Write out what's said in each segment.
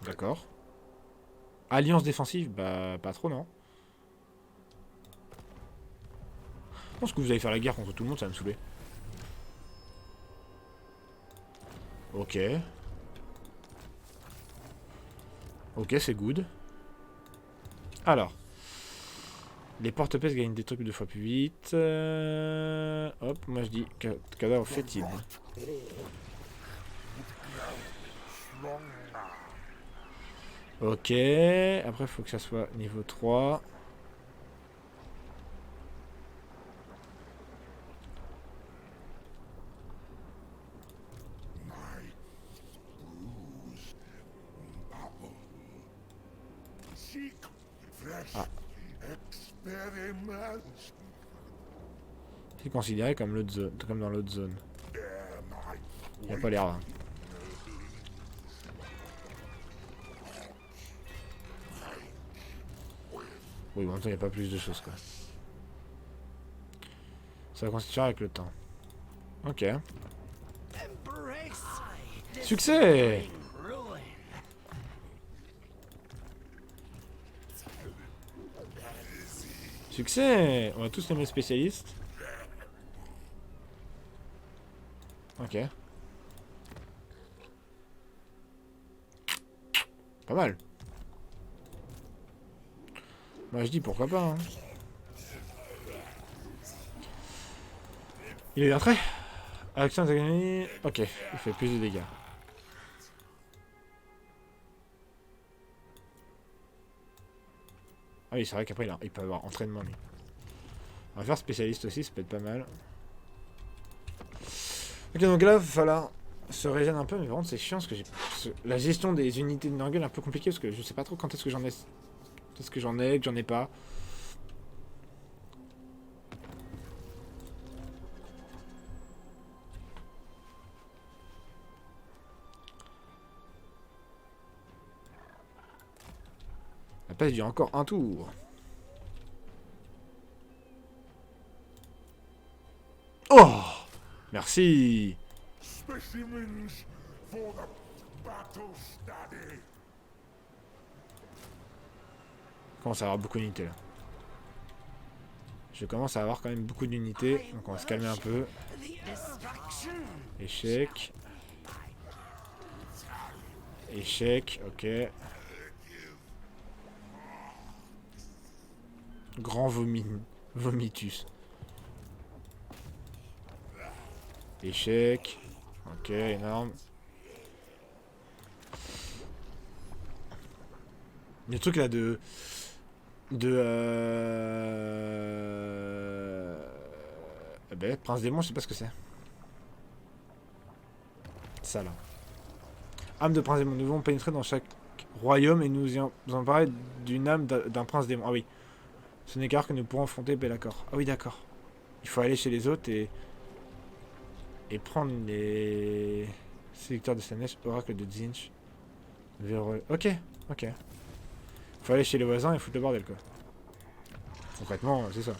D'accord. Alliance défensive? Bah, pas trop, non. Je pense que vous allez faire la guerre contre tout le monde, ça va me saouler. Ok. Ok, c'est good. Alors. Les porte-pèses gagnent des trucs 2 fois plus vite. Hop, moi je dis cadavre fétide. Ok. Après, il faut que ça soit niveau 3. Ah. C'est considéré comme l'autre zone, comme dans l'autre zone. Il n'y a pas l'air là. Oui, en même temps, il n'y a pas plus de choses quoi. Ça va constituer avec le temps. Ok. Succès! Succès! On va tous nommer spécialistes. Ok. Pas mal. Moi je dis pourquoi pas. Hein. Il est entré. Action gagné. Ok, il fait plus de dégâts. Ah oui, c'est vrai qu'après il peut avoir entraînement lui. On va faire spécialiste aussi, ça peut être pas mal. Ok, donc là, il va falloir se régénérer un peu, mais par contre c'est chiant parce que j'ai la gestion des unités de Nurgle est un peu compliquée parce que je sais pas trop quand est-ce que j'en ai. Est-ce que j'en ai, que j'en ai pas. La passe dure encore un tour. Oh! Merci! Je commence à avoir beaucoup d'unités là. Je commence à avoir quand même beaucoup d'unités, donc on va se calmer un peu. Échec. Échec, ok. Grand vomitus. Échec. Ok, énorme. Il y a des trucs là de... Eh ben, Prince Démon, je sais pas ce que c'est. Ça là. Âme de Prince Démon. Nous devons pénétrer dans chaque royaume et nous emparer d'une âme d'un Prince Démon. Ah oui. Ce n'est qu'à que nous pourrons affronter Be'lakor. Ah oui, d'accord. Il faut aller chez les autres et prendre les sélecteurs de Slanesh, Oracle de Zinch. Ok, ok. Il faut aller chez les voisins et foutre le bordel quoi. Concrètement, c'est ça.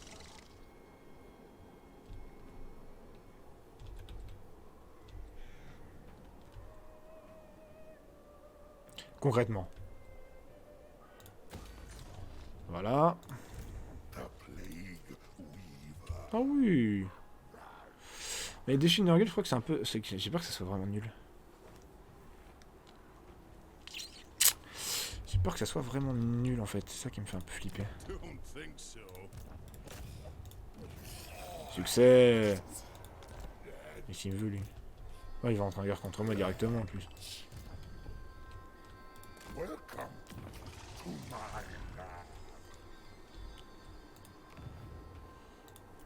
Concrètement. Voilà. Ah oui. Mais les déchets de Nurgle, je crois que c'est un peu... J'ai peur que ça soit vraiment nul. J'ai peur que ça soit vraiment nul en fait. C'est ça qui me fait un peu flipper. Succès. Mais s'il me veut lui. Ouais, il va rentrer en guerre contre moi directement en plus.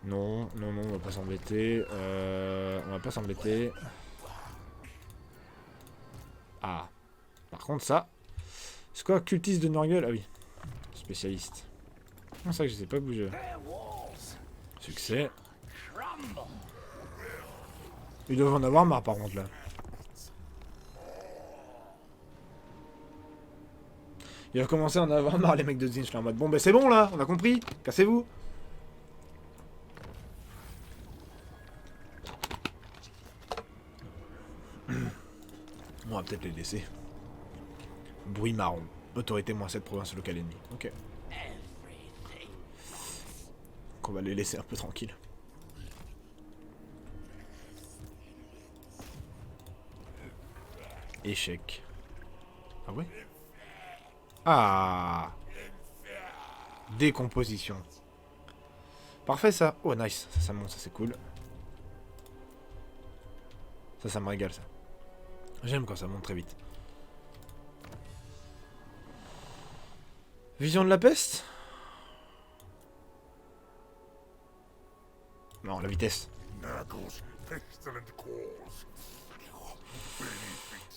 Non, non, non, on va pas s'embêter. On va pas s'embêter. Ah. Par contre, ça. C'est quoi, cultiste de Nurgle? Ah oui. Spécialiste. C'est ça que je sais pas bouger. Succès. Ils doivent en avoir marre par contre là. Il va commencer à en avoir marre les mecs de Zinch là en mode bon ben c'est bon là, on a compris, cassez-vous. On va peut-être les laisser. Bruit marron. Autorité -7 province locale ennemie. Ok. Donc on va les laisser un peu tranquilles. Échec. Ah ouais? Ah! Décomposition. Parfait ça. Oh nice. Ça monte, ça c'est cool. Ça me régale ça. J'aime quand ça monte très vite. Vision de la peste? Non, la vitesse.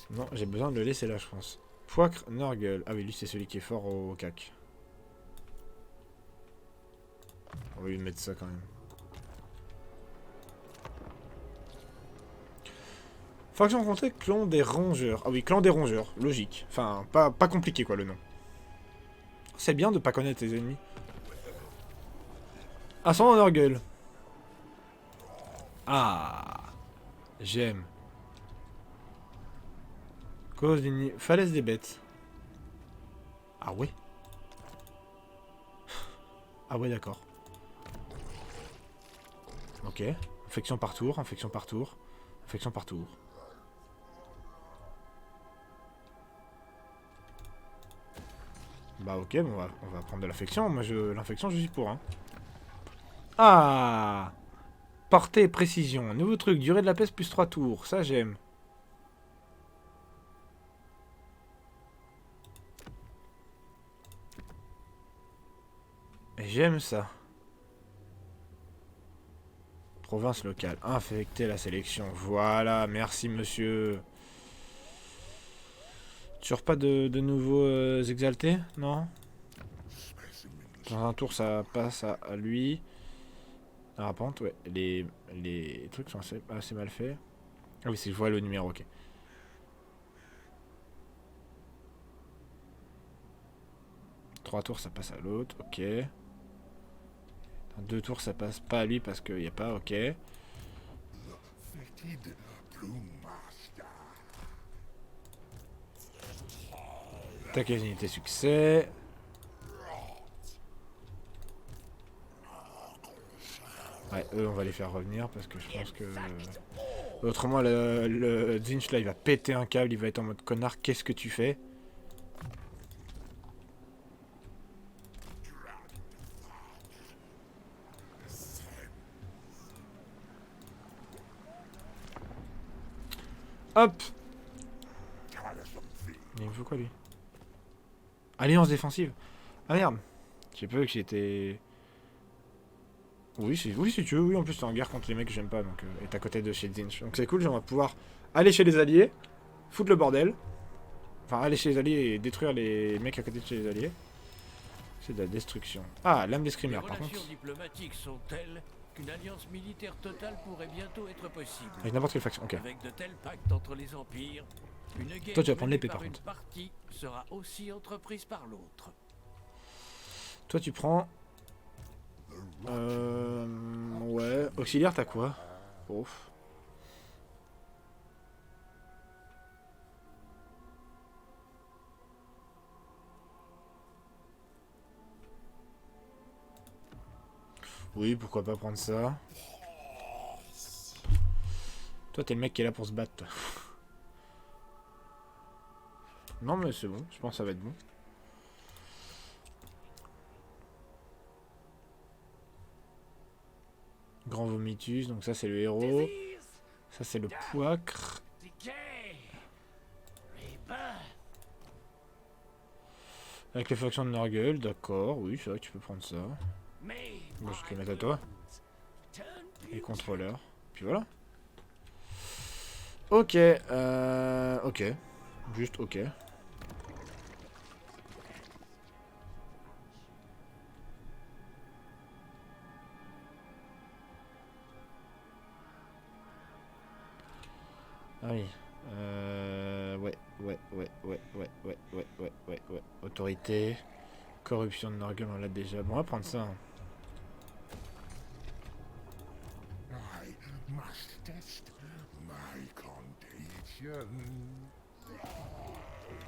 Non, j'ai besoin de le laisser là, je pense. Poicre, Nurgle. Ah oui, lui, c'est celui qui est fort au cac. On va lui mettre ça quand même. Faction rencontrée, clan des rongeurs. Ah oui, clan des rongeurs, logique. Enfin, pas compliqué quoi le nom. C'est bien de pas connaître tes ennemis. Ascendant Nurgle. Ah, j'aime. Cause d'une falaise des bêtes. Ah ouais. Ah ouais, d'accord. Ok. Infection par tour, infection par tour, infection par tour. Bah ok, bon, on va prendre de l'infection. Moi, l'infection, je suis pour. Hein. Ah, portée et précision. Nouveau truc, durée de la peste plus 3 tours. Ça, j'aime. J'aime ça. Province locale. Infecter la sélection. Voilà, merci monsieur. Toujours pas de nouveaux exaltés? Non? Dans un tour, ça passe à lui. La pente, ouais. Les trucs sont assez mal faits. Ah oui, si je vois le numéro, ok. Trois tours, ça passe à l'autre, ok. Dans 2 tours, ça passe pas à lui parce qu'il n'y a pas, ok. Attaque les unités succès. Ouais, eux, on va les faire revenir parce que je pense que... Autrement, le Zinch, là, il va péter un câble, il va être en mode connard, qu'est-ce que tu fais? Hop! Il me faut quoi, lui? Alliance défensive? Ah merde! J'ai peu que j'étais... Oui, si tu veux, oui, en plus t'es en guerre contre les mecs que j'aime pas, donc... et t'es à côté de chez Zinch. Donc c'est cool, on va pouvoir aller chez les alliés, foutre le bordel. Enfin, aller chez les alliés et détruire les mecs à côté de chez les alliés. C'est de la destruction. Ah, l'âme d'escrimeur, par contre. Les relations diplomatiques sont telles qu'une alliance militaire totale pourrait bientôt être possible. Avec n'importe quelle faction, ok. Avec de tels pactes entre les empires, une guerre Toi, tu vas prendre l'épée, par par une contre. partie sera aussi entreprise par l'autre. Toi, tu prends... Ouais. Auxiliaire, t'as quoi? Ouf. Oui, pourquoi pas prendre ça. Toi, t'es le mec qui est là pour se battre, toi. Non, mais c'est bon. Je pense que ça va être bon. Grand vomitus, donc ça, c'est le héros. Ça, c'est le poicre. Avec les factions de Nurgle, d'accord. Oui, c'est vrai que tu peux prendre ça. Moi, je te le mets à toi. Et contrôleur. Puis voilà. Ok. Ok. Juste ok. Ah oui. Ouais. Autorité. Corruption de Nurgle, on l'a déjà. Bon, on va prendre ça. Hein.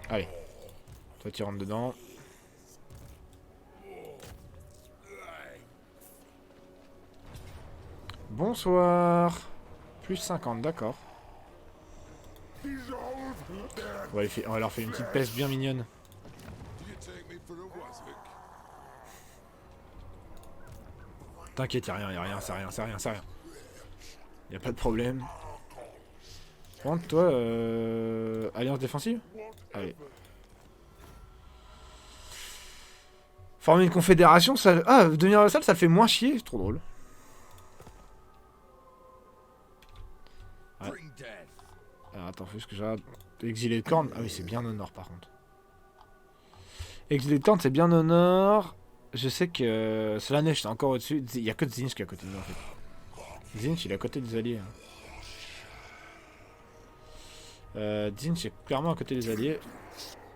Allez. Toi, tu rentres dedans. Bonsoir. Plus 50, d'accord. On va leur faire une petite peste bien mignonne. T'inquiète, y'a rien, c'est rien. Y'a pas de problème. Par contre, toi, alliance défensive? Allez. Former une confédération, ça... Ah, devenir vassal, ça le fait moins chier, c'est trop drôle. Ouais. Alors attends, faut juste que j'arrête. Exilé de Corne. Ah oui, c'est bien au nord par contre. Exilé de Corne, c'est bien au nord. Je sais que Slanesh, c'est encore au-dessus. Il y a que Zinch qui est à côté de nous en fait. Zinch, il est à côté des alliés. Zinch est clairement à côté des alliés.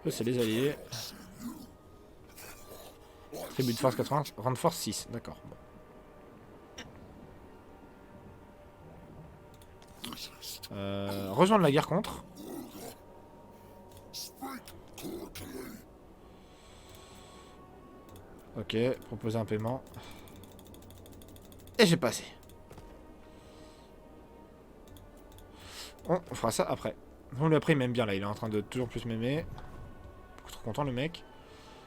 Eux, c'est les alliés. Tribu de force 80, rang de force 6, d'accord. Bon. Rejoindre la guerre contre. Ok, proposer un paiement. Et j'ai passé. On fera ça après. On lui après il m'aime bien là, il est en train de toujours plus m'aimer. Beaucoup trop content le mec.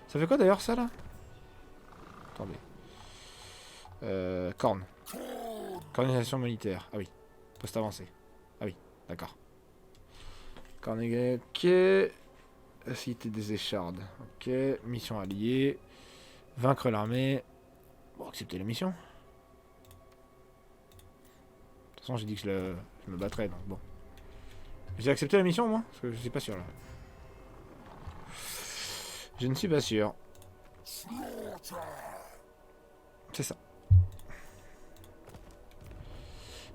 Ça fait quoi d'ailleurs ça là? Attendez. Corne. Coordination militaire. Ah oui. Poste avancé. Ah oui, d'accord. Corne ok. Cité des échardes. Ok. Mission alliée. Vaincre l'armée. Bon, accepter la mission. De toute façon, j'ai dit que je me battrais, donc bon. J'ai accepté la mission, moi? Parce que je suis pas sûr, là. Je ne suis pas sûr. C'est ça.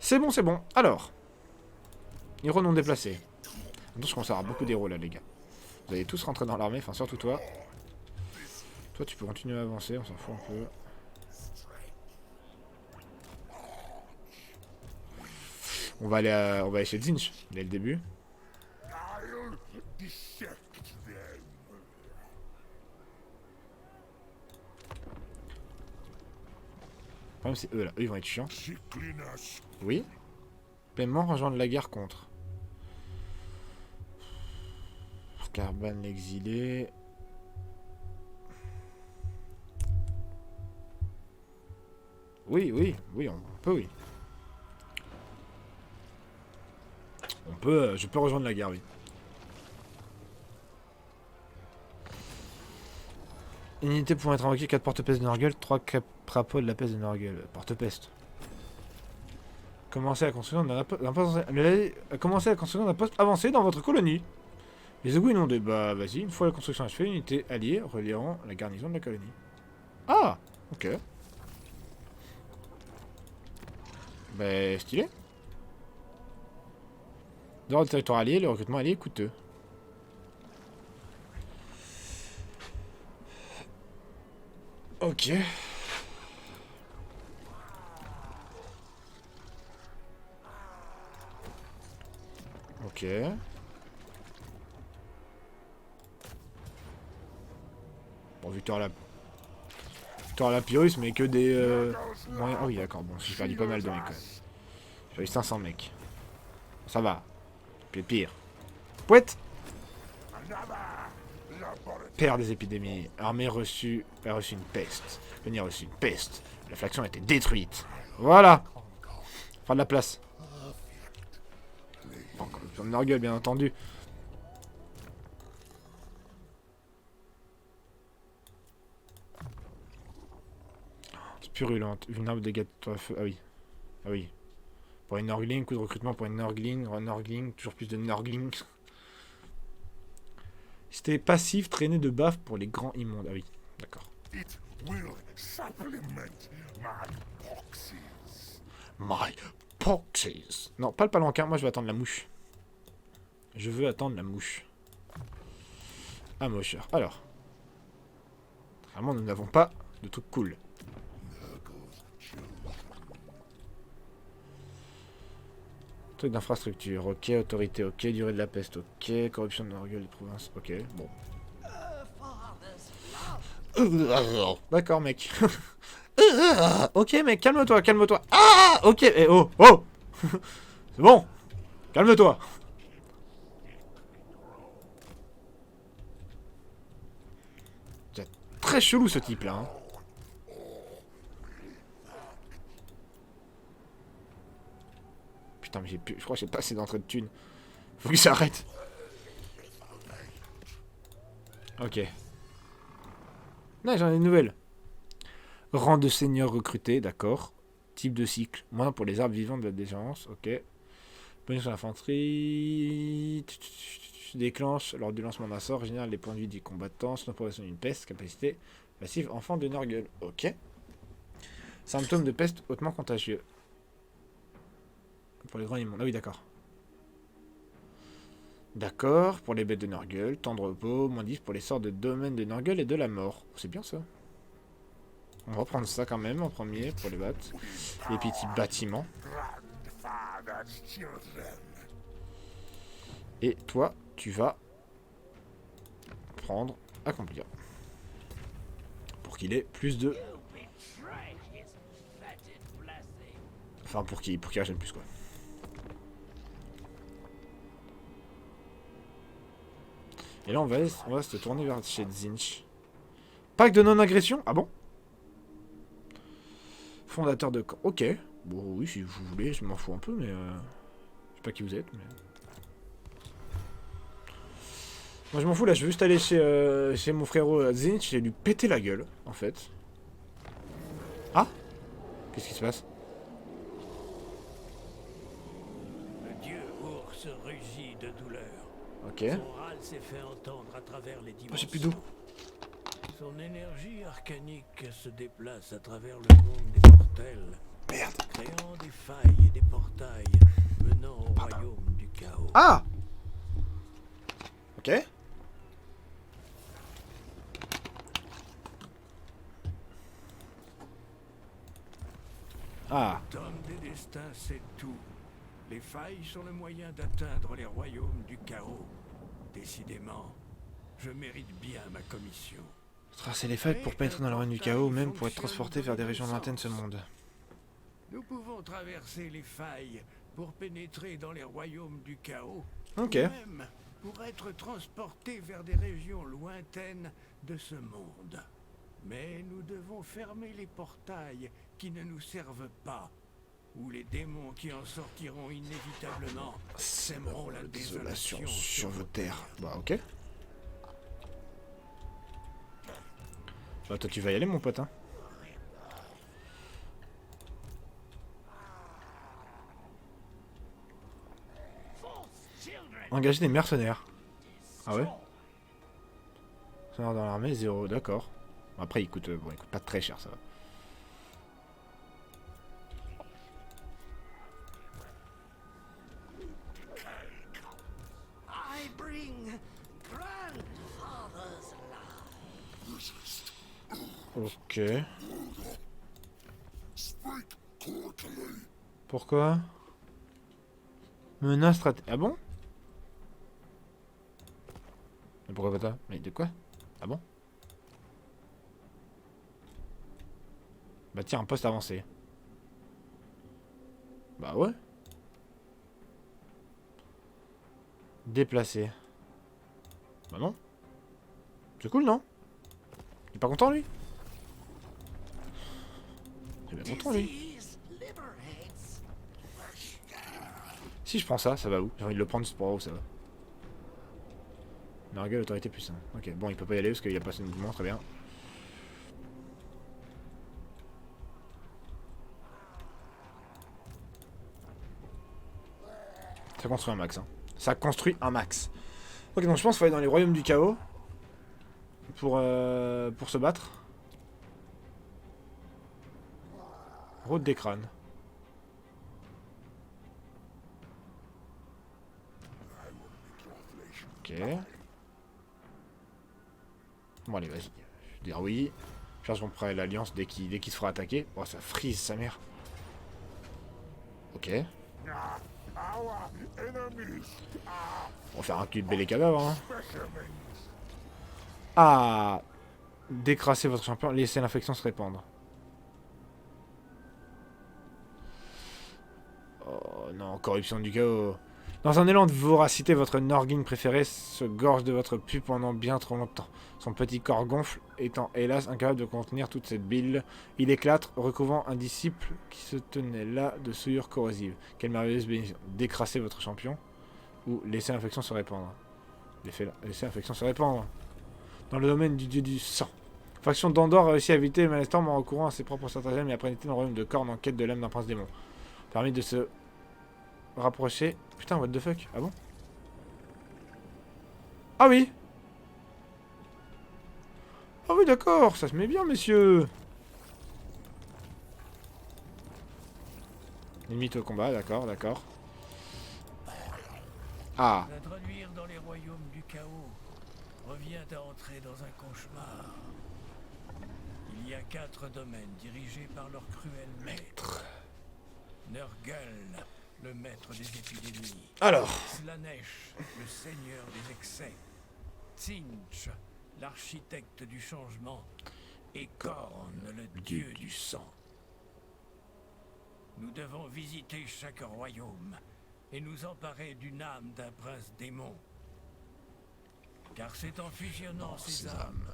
C'est bon, c'est bon. Alors. Héros non déplacés. Attention, je commence à avoir beaucoup d'héros, là, les gars. Vous allez tous rentrer dans l'armée, enfin, surtout toi. Toi, tu peux continuer à avancer, on s'en fout un peu. On va aller chez Zinch, dès le début. Le problème, c'est eux, là. Eux, ils vont être chiants. Oui. Paiement, rejoindre la guerre contre. Carbone, l'exilé. Oui, on peut, oui. On peut, je peux rejoindre la guerre, oui. Unité pouvant être invoquée 4 porte-peste de Norgul, 3 crapaud de la peste de Norgul. Porte-peste. Commencez la construction d'un poste avancé dans votre colonie. Les égouts inondés. Bah vas-y, une fois la construction achevée, unité alliée reliant la garnison de la colonie. Ah, ok. Bah stylé. Dans le territoire allié, le recrutement allié est coûteux. Ok. Ok. Bon, Victor la Pyrrhus, mais que des... moyens... Oh oui, d'accord, bon, j'ai perdu pas mal de mecs, quand même. J'ai perdu 500 mecs. Ça va. Puis pire. Pouette. Père des épidémies. Armée reçue... a reçu une peste. Venir reçu une peste. La faction a été détruite. Voilà. Fin de la place. Encore besoin de Norgul, bien entendu. Purulente. Vulnérable dégâts de feu. Ah oui. Ah oui. Pour une Norgling, coup de recrutement pour une Norgling, toujours plus de Norgling. C'était passif, traîner de baffe pour les grands immondes. Ah oui, d'accord. My poxies. Non, pas le palanquin, moi je vais attendre la mouche. Je veux attendre la mouche. Ah, mocheur. Alors. Vraiment, nous n'avons pas de trucs cool. Truc d'infrastructure, ok. Autorité, ok. Durée de la peste, ok. Corruption de Norgul des provinces, ok. Bon. D'accord, mec. Ok, mec, calme-toi, calme-toi. Ah, ok, eh, oh, oh. C'est bon. Calme-toi. C'est très chelou ce type-là. Hein. Putain, mais je crois que j'ai pas assez d'entrée de thunes. Faut que j'arrête. Ok. Non, j'en ai une nouvelle. Rang de seigneur recruté, d'accord. Type de cycle. Moins pour les arbres vivants de la dégence, ok. Bonus sur l'infanterie. Déclenche lors du lancement d'un sort. Génère les points de vie du combattant. Sans progression d'une peste. Capacité passive enfant de Nurgle, ok. Symptômes de peste hautement contagieux. Pour les grands immondes. Ah oui, d'accord. D'accord, pour les bêtes de Nurgle, temps de repos, moins 10 pour les sorts de domaine de Nurgle et de la mort. C'est bien ça. On va prendre ça quand même en premier pour les battes. Les petits bâtiments. Et toi, tu vas prendre accomplir. Pour qu'il ait plus de... Enfin, pour qu'il régène plus, quoi. Et là, on va se tourner vers chez Tzeentch. Pacte de non-agression? Ah bon? Fondateur de camp. Ok. Bon, oui, si vous voulez, je m'en fous un peu, mais... Je sais pas qui vous êtes, mais... Moi, je m'en fous, là, je veux juste aller chez mon frérot Tzeentch et lui péter la gueule, en fait. Ah? Qu'est-ce qui se passe? Le dieu ours rugit de douleur. Ok. Son râle s'est fait entendre à travers les dimensions. Oh, j'ai plus d'eau. Son énergie arcanique se déplace à travers le monde des mortels, Merde. créant des failles et des portails menant au royaume du chaos. Ah! Ok. Ah. Tome des destins, c'est tout. Les failles sont le moyen d'atteindre les royaumes du chaos. Décidément, je mérite bien ma commission. Tracer les failles pour pénétrer dans le royaume du chaos, même pour être transporté vers des régions lointaines de ce monde. Nous pouvons traverser les failles pour pénétrer dans les royaumes du chaos. Ok. Ou même pour être transportés vers des régions lointaines de ce monde. Mais nous devons fermer les portails qui ne nous servent pas, ou les démons qui en sortiront inévitablement sèmeront la désolation sur vos terres. Bah ok. Bah toi tu vas y aller mon pote hein. Engager des mercenaires. Ah ouais? Dans l'armée, 0, d'accord. Après il coûte, bon, il coûte pas très cher ça va. Ok. Pourquoi? Menace stratégique. Ah bon? Mais pourquoi pas toi? Mais de quoi? Ah bon? Bah tiens, un poste avancé. Bah ouais. Déplacé. Bah non. C'est cool non? Il est pas content lui? Il est bien content lui. Si je prends ça, ça va où? J'ai envie de le prendre juste pour voir où ça va. Nurgle, autorité plus 1. Ok, bon, il peut pas y aller parce qu'il a pas assez de mouvement, très bien. Ça construit un max, hein. Ça construit un max. Ok, donc je pense qu'il faut aller dans les royaumes du chaos. Pour se battre. Route des crânes. Ok. Bon allez, vas-y. Je vais dire oui. Charge mon prêt à l'alliance dès qu'il se fera attaquer. Oh, ça frise sa mère. Ok. On va faire un cul de les cadavres. Hein. Ah, décrasser votre champion, laissez l'infection se répandre. Oh non, corruption du chaos. Dans un élan de voracité, votre Norgin préféré se gorge de votre pu pendant bien trop longtemps. Son petit corps gonfle, étant hélas incapable de contenir toute cette bile. Il éclate, recouvrant un disciple qui se tenait là de souillure corrosive. Quelle merveilleuse bénédiction. Décrasser votre champion, ou laisser l'infection se répandre. Laisser l'infection se répandre. Dans le domaine du dieu du sang. Faction d'Andorre a réussi à éviter Malestorm en recourant à ses propres stratagèmes et après été dans le royaume de Korn en quête de l'âme d'un prince démon. Permis de se rapprocher. Putain, what the fuck? Ah bon? Ah oui! Ah oui, d'accord, ça se met bien, messieurs! Limite au combat, d'accord, d'accord. Ah! L'introduire dans les royaumes du chaos revient à entrer dans un cauchemar. Il y a 4 domaines dirigés par leur cruel maître. Nurgle, le maître des épidémies. Alors! Slanesh, le seigneur des excès. Tzinch, l'architecte du changement. Et Korn, le dieu du sang. Nous devons visiter chaque royaume et nous emparer d'une âme d'un prince démon. Car c'est en fusionnant ces âmes,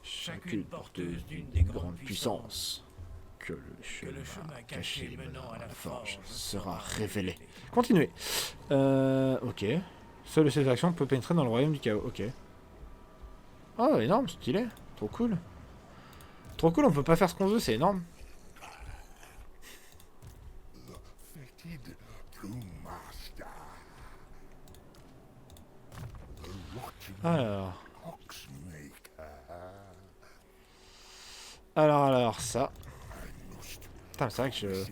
chacune porteuse d'une des grandes puissances, que le chemin caché menant à la forge sera révélé. Continuez. Ok. Seule cette action peut pénétrer dans le royaume du chaos. Ok. Oh, énorme, stylé. Trop cool. Trop cool, on peut pas faire ce qu'on veut, c'est énorme. Alors. Alors, ça. Putain, c'est vrai que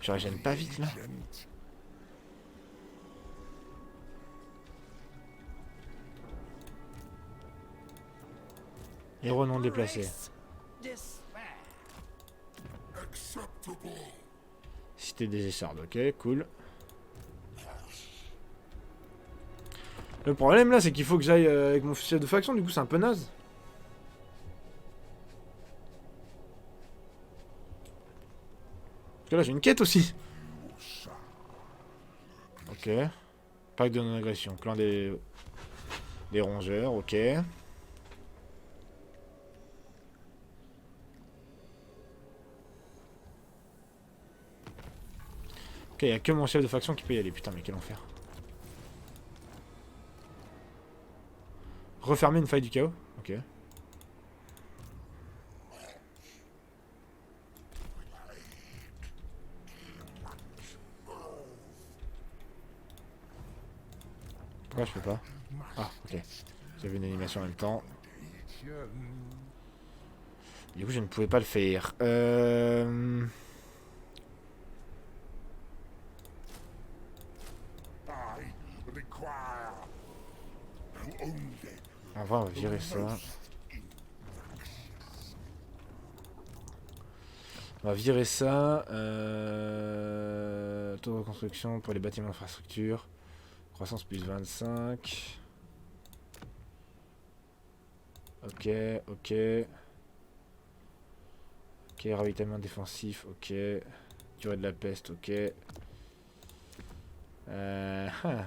je régène pas vite, là. Héros non déplacé. Cité des échardes, ok, cool. Le problème là, c'est qu'il faut que j'aille avec mon chef de faction, du coup c'est un peu naze. Parce que là j'ai une quête aussi. Ok. Pacte de non-agression. Clan des rongeurs, ok. Ok, il n'y a que mon chef de faction qui peut y aller. Putain, mais quel enfer. Refermer une faille du chaos. Ok. Pourquoi je peux pas? Ah, ok. J'avais une animation en même temps. Du coup, je ne pouvais pas le faire. En vrai, on va virer ça. On va virer ça. Taux de reconstruction pour les bâtiments d'infrastructure. Croissance plus 25. Ok, ok. Ok, ravitaillement défensif, ok. Durée de la peste, ok. Huh.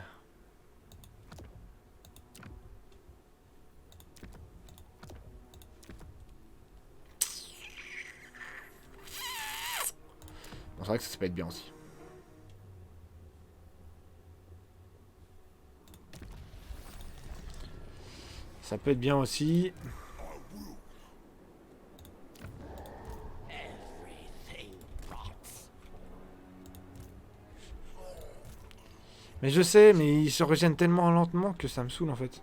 Bon, c'est vrai que ça peut être bien aussi. Ça peut être bien aussi. Mais je sais, mais ils se régènent tellement lentement que ça me saoule en fait.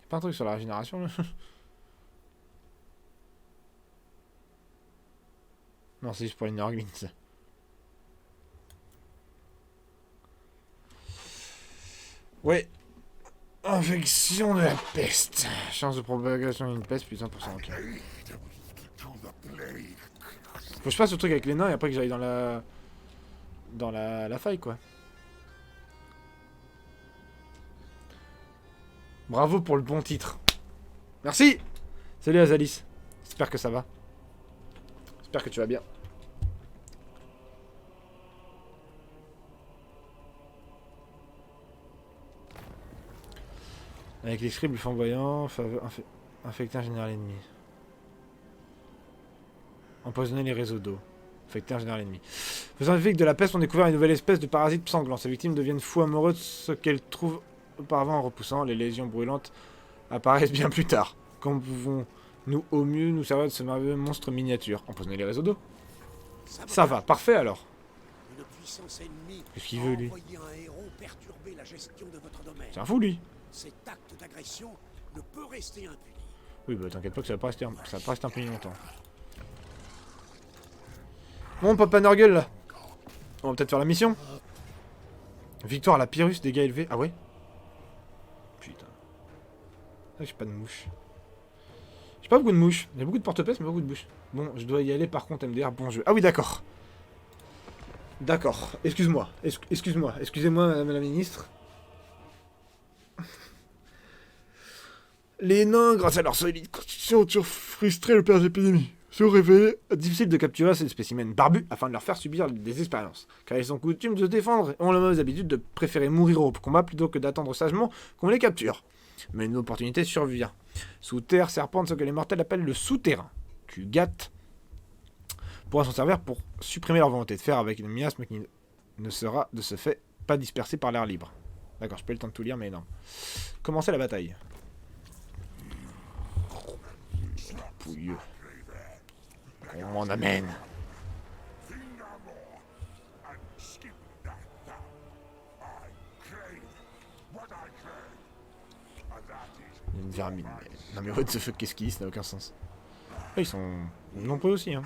Pas un truc sur la régénération là. Non, c'est juste pour les Norglins. Ouais. Infection de la peste. Chance de propagation d'une peste, plus 1%. Ok. Faut que je fasse le truc avec les nains et après que j'aille dans la... Dans la faille, quoi. Bravo pour le bon titre. Merci. Salut Azalis. J'espère que ça va. J'espère que tu vas bien. Avec les scribes flamboyants, infecter un général ennemi. Empoisonner les réseaux d'eau. Infecter un général ennemi. Faisant effet que de la peste, on découvert une nouvelle espèce de parasite sanglant. Ces victimes deviennent fous amoureux de ce qu'elles trouvent auparavant en repoussant. Les lésions brûlantes apparaissent bien plus tard. Comment pouvons-nous au mieux nous servir de ce merveilleux monstre miniature? Empoisonner les réseaux d'eau. Ça va, parfait alors. Qu'est-ce qu'il veut lui? C'est un fou lui. Cet acte d'agression ne peut rester impuni. Oui, bah t'inquiète pas que ça va pas rester impuni longtemps. Bon, Papa Nurgle là. On va peut-être faire la mission. Victoire à la Pyrrhus, dégâts élevés. Ah ouais? Putain. Ah, j'ai pas de mouche. J'ai pas beaucoup de mouches. J'ai beaucoup de porte-peste, mais pas beaucoup de bouches. Bon, je dois y aller par contre, MDR, bon jeu. Ah oui, d'accord. D'accord. Excuse-moi. Excuse-moi. Excusez-moi, madame la ministre. Les nains, grâce à leur solide constitution, ont toujours frustré le père d'épidémie. Se révélé difficile de capturer ces spécimens barbus afin de leur faire subir des expériences. Car ils sont coutumes de se défendre et ont la mauvaise habitude de préférer mourir au combat plutôt que d'attendre sagement qu'on les capture. Mais une opportunité survient. Sous terre serpente, ce que les mortels appellent le souterrain. Tu gâtes pourra s'en servir pour supprimer leur volonté de faire avec une miasme qui ne sera de ce fait pas dispersée par l'air libre. D'accord, je peux le temps de tout lire, mais non. Commencez la bataille. Pouilleux. On m'en amène. Une vermine. Non mais what the fuck, qu'est-ce qu'ils disent, ça n'a aucun sens. Ah, ils sont nombreux aussi, hein.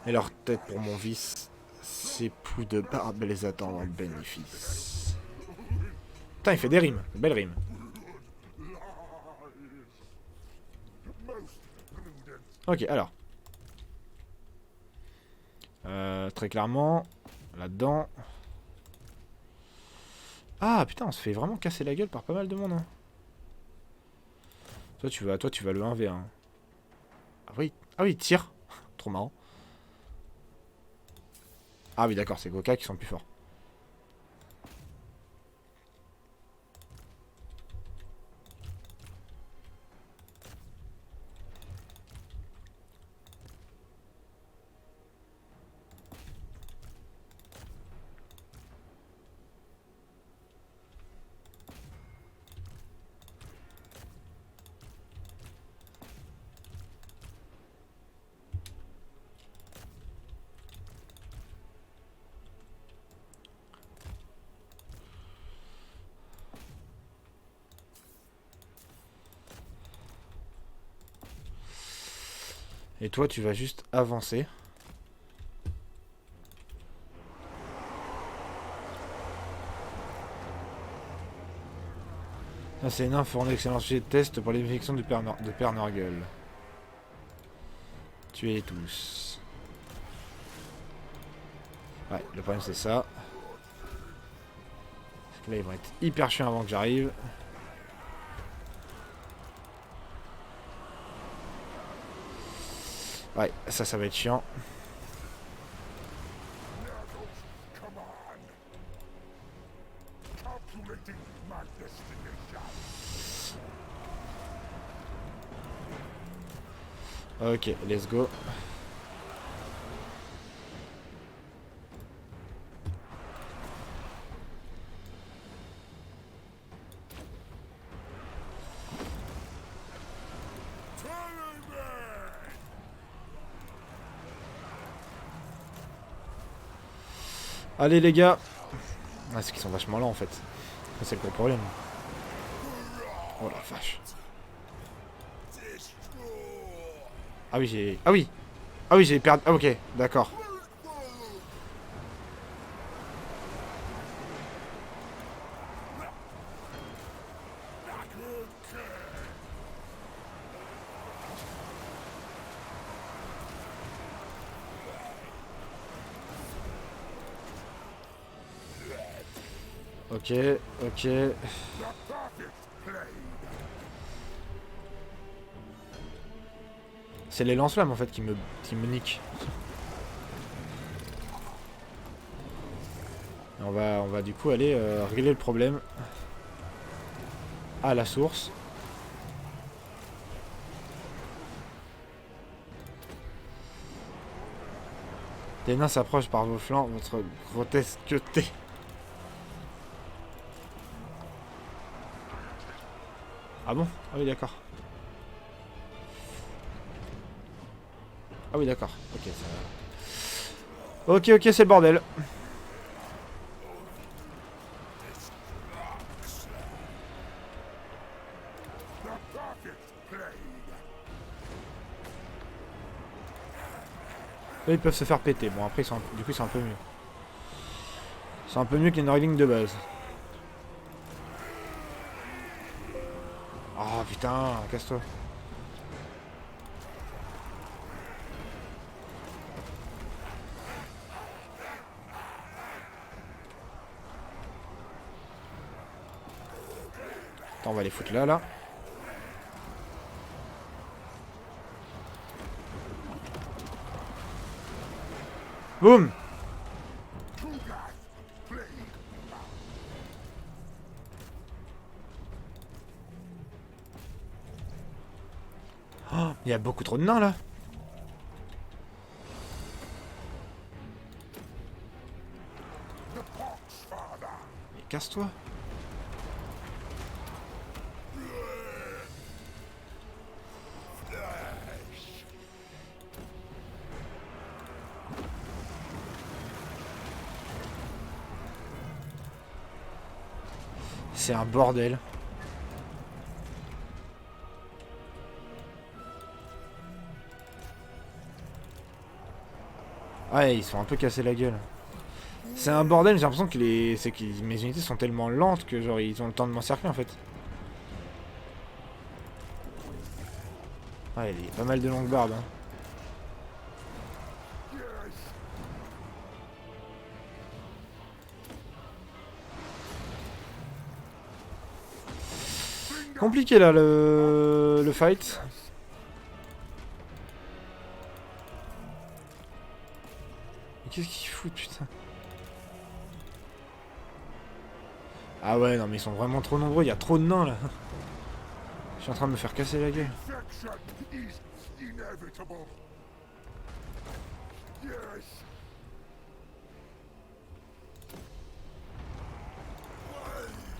Et leur tête pour mon vice, ces poux de barbe les attendent en bénéfice. Putain, il fait des rimes, belles rimes. Ok, alors. Très clairement, là-dedans. Ah putain, on se fait vraiment casser la gueule par pas mal de monde. Hein. Toi, tu vas le 1v1. Ah oui, tire. Trop marrant. Ah oui, d'accord, c'est Goka qui sont plus forts. Et toi, tu vas juste avancer. Ah, ces nains feront d'excellents sujets de test pour l'infection de Père Nurgle. Tuez-les tous. Ouais, le problème c'est ça. Parce que là, ils vont être hyper chiants avant que j'arrive. Ouais, ça va être chiant. Ok, let's go. Allez les gars. Ah, c'est qu'ils sont vachement lents en fait. C'est le gros problème. Oh la vache. Ah oui, j'ai... Ah oui. Ah oui, j'ai perdu... Ah ok, d'accord. Ok, ok. C'est les lance-flammes en fait qui me niquent. On va du coup aller régler le problème à la source. Des nains s'approchent par vos flancs, votre grotesqueté. Ah bon? Ah oui d'accord. Ah oui d'accord. Ok, ça va. Ok, ok, c'est le bordel. Là, ils peuvent se faire péter. Bon, après, du coup, ils sont un peu mieux. C'est un peu mieux que les Nurgling de base. Oh putain, casse-toi. Attends, on va les foutre là, là. Boum! Oh, il y a beaucoup trop de nains là. Mais casse-toi. C'est un bordel. Ouais, ils sont un peu cassés la gueule. C'est un bordel, j'ai l'impression que mes unités sont tellement lentes que genre ils ont le temps de m'encercler en fait. Ouais, il y a pas mal de longues barbes. Hein. Compliqué là le fight. Mais qu'est-ce qu'ils foutent putain? Ah ouais non mais ils sont vraiment trop nombreux, il y a trop de nains là. Je suis en train de me faire casser la gueule.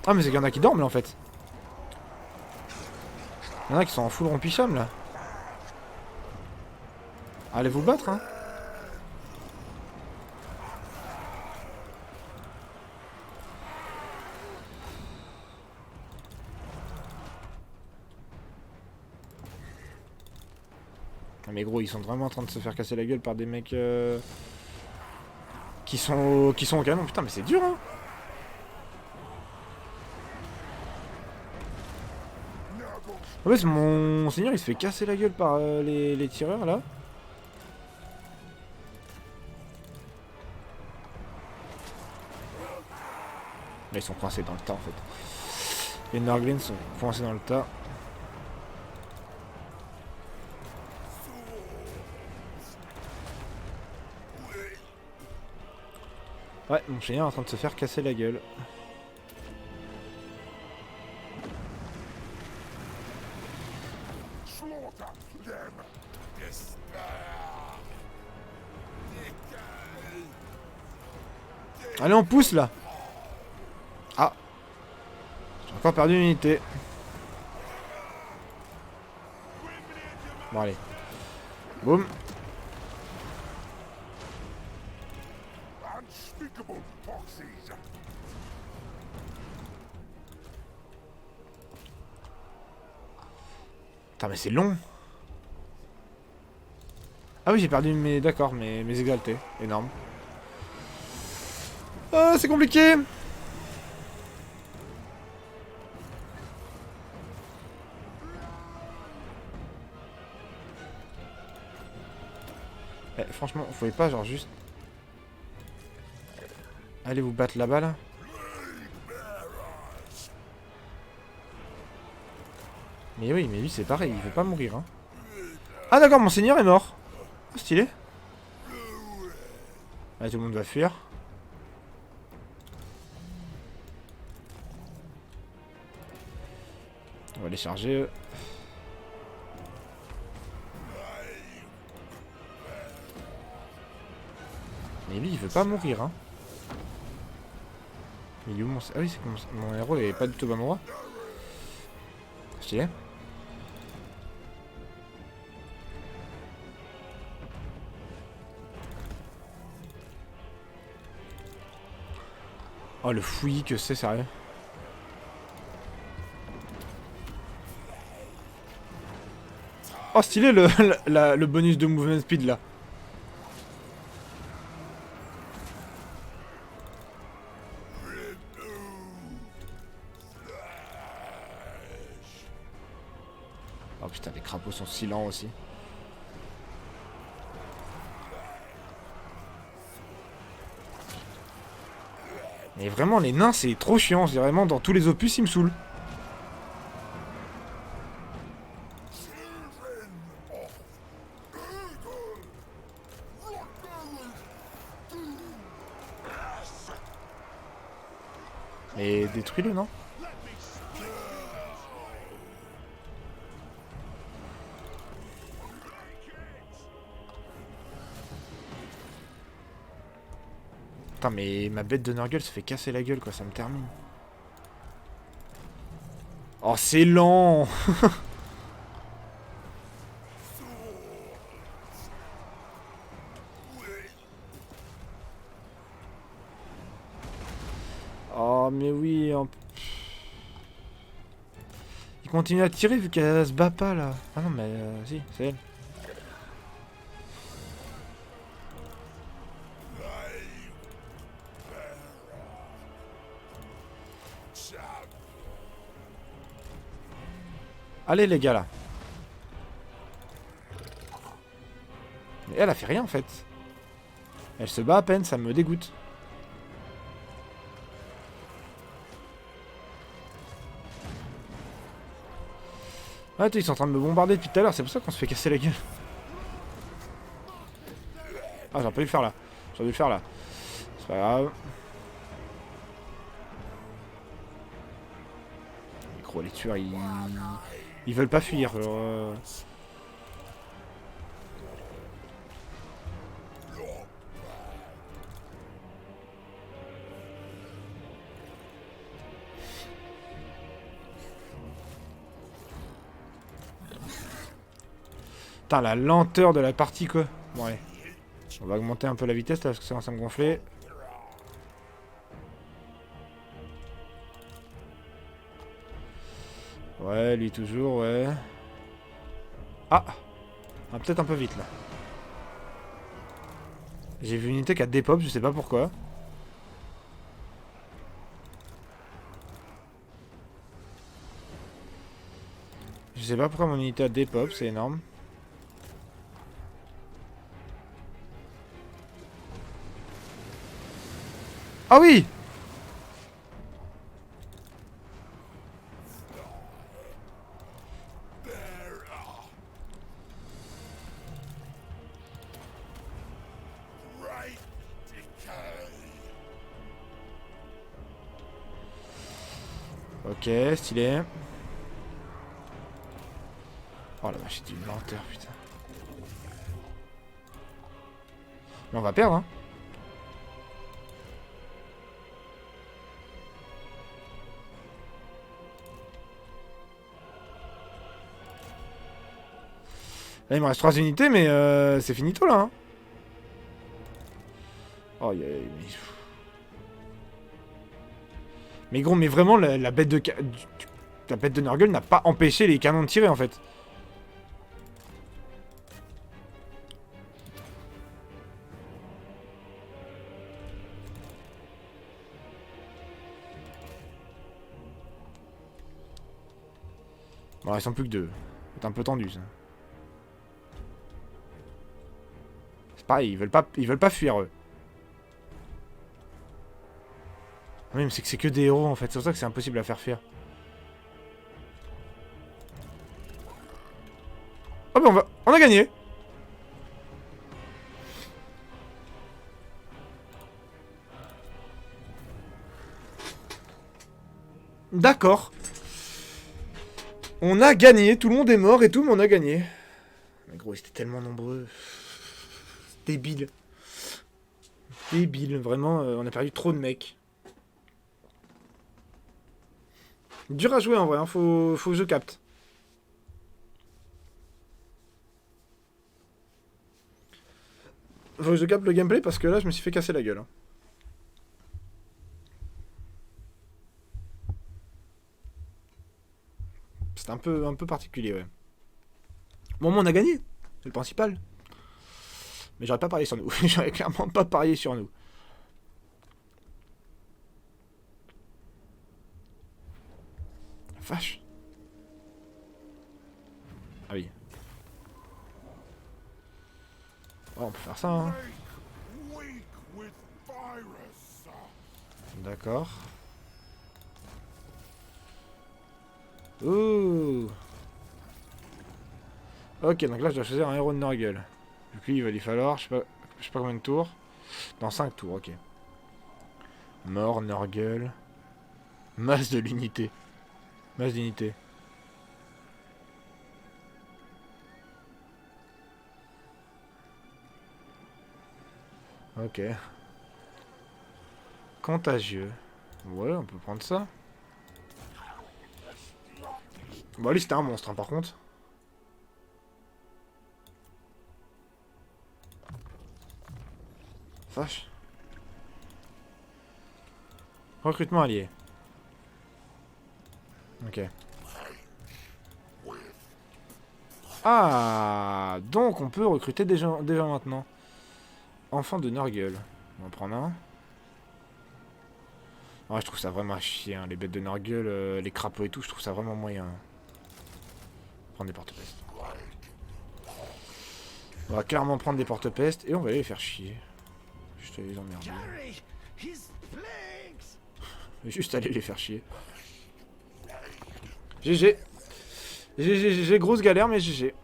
Ah mais c'est qu'il y en a qui dorment là en fait. Il y en a qui sont en full rompicham là. Allez vous battre hein. Ah mais gros ils sont vraiment en train de se faire casser la gueule par des mecs qui sont au canon. Putain mais c'est dur hein. En fait mon seigneur il se fait casser la gueule par les tireurs là. Là ils sont coincés dans le tas en fait. Les Nurglings sont coincés dans le tas. Ouais, mon seigneur est en train de se faire casser la gueule. Allez on pousse là. Ah. J'ai encore perdu une unité. Bon allez. Boum. Putain mais c'est long. Ah oui j'ai perdu mes... D'accord, mes exaltés. Énorme. Ah c'est compliqué. Eh, franchement, vous pouvez pas genre juste... Allez vous battre là-bas là. Mais oui, mais lui c'est pareil, il veut pas mourir. Hein. Ah d'accord, mon seigneur est mort. Oh, stylé. Allez, tout le monde va fuir. On va les charger. Mais lui il veut pas mourir. Hein. Mais il est où mon... Ah oui, c'est que mon héros il est pas du tout au bon endroit. Stylé. Oh le fouillis que c'est, sérieux. Oh stylé le bonus de movement speed là. Oh putain, les crapauds sont si lents aussi. Mais vraiment, les nains, c'est trop chiant. C'est vraiment, dans tous les opus, ils me saoulent. Et détruis-le, non? Putain, mais ma bête de Nurgle se fait casser la gueule, quoi. Ça me termine. Oh, c'est lent. Oh, mais oui. Il continue à tirer vu qu'elle se bat pas, là. Ah non, mais si, c'est elle. Allez, les gars, là. Mais elle a fait rien, en fait. Elle se bat à peine, ça me dégoûte. Ah, ils sont en train de me bombarder depuis tout à l'heure, c'est pour ça qu'on se fait casser la gueule. Ah, j'aurais pas dû le faire là. J'aurais dû le faire là. C'est pas grave. Les gros, les tueurs, ils veulent pas fuir. Genre, Putain, la lenteur de la partie, quoi. Bon, allez. On va augmenter un peu la vitesse là, parce que ça commence à me gonfler. Ouais, lui toujours, ouais. Ah, peut-être un peu vite là. J'ai vu une unité qui a dépop, je sais pas pourquoi. Je sais pas pourquoi mon unité a dépop, c'est énorme. Ah oui! Ok, stylé. Oh la vache, c'est une lenteur, putain. Mais on va perdre, hein. Là, il me reste 3 unités, mais c'est finito, là. Hein. Oh, mais gros, mais vraiment, la bête de Nurgle n'a pas empêché les canons de tirer, en fait. Bon, ils sont plus que 2. C'est un peu tendu, ça. C'est pareil, ils veulent pas fuir, eux. Oui, mais c'est que des héros, en fait. C'est pour ça que c'est impossible à faire fuir. Oh bah on a gagné. D'accord. On a gagné, tout le monde est mort et tout, mais on a gagné. Mais gros, ils étaient tellement nombreux. Débile. Débile, vraiment, on a perdu trop de mecs. Dur à jouer en vrai, hein. Faut que je capte. Faut que je capte le gameplay parce que là, je me suis fait casser la gueule. Hein. C'est un peu particulier, ouais. Bon, on a gagné. C'est le principal. Mais j'aurais pas parié sur nous. J'aurais clairement pas parié sur nous. Vache. Ah oui. Oh, on peut faire ça, hein. D'accord. Ouh. Ok, donc là, je dois choisir un héros de Norgul. Du coup, il va lui falloir, je sais pas combien de tours. Dans 5 tours, ok. Mort, Norgul. Masse de l'unité. Masse d'unité. Ok. Contagieux. Ouais, on peut prendre ça. Bon, lui, c'était un monstre, hein, par contre. Vache. Recrutement allié. Ok. Ah, donc on peut recruter des gens maintenant. Enfant de Norgul. On va en prendre un. Ouais, je trouve ça vraiment à chier, hein. Les bêtes de Norgul, les crapauds et tout, je trouve ça vraiment moyen. Prendre des porte-pestes. On va clairement prendre des porte-pestes et on va aller les faire chier. Juste aller les emmerder. Juste aller les faire chier. GG. GG, grosse galère, mais GG.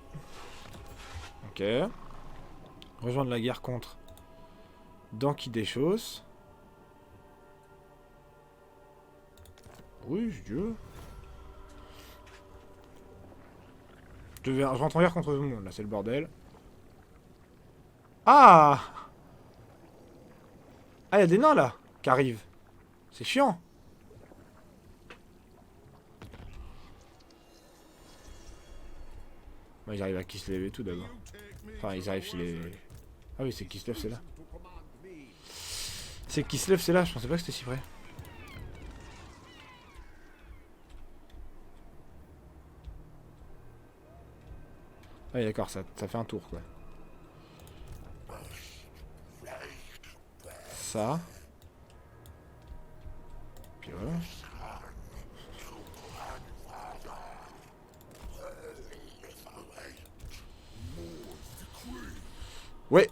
Ok. Rejoindre la guerre contre Danki des choses. Oui, Dieu. Je rentre en guerre contre tout le monde, là, c'est le bordel. Ah! Ah, il y a des nains, là, qui arrivent. C'est chiant. Bah, ils arrivent à Kislev et tout, d'abord. Enfin, ils arrivent chez les... Ah oui, c'est Kislev, c'est là. C'est Kislev, c'est là, je pensais pas que c'était si vrai. Ah oui, d'accord, ça fait un tour, quoi. Ça. Puis voilà. Ouais.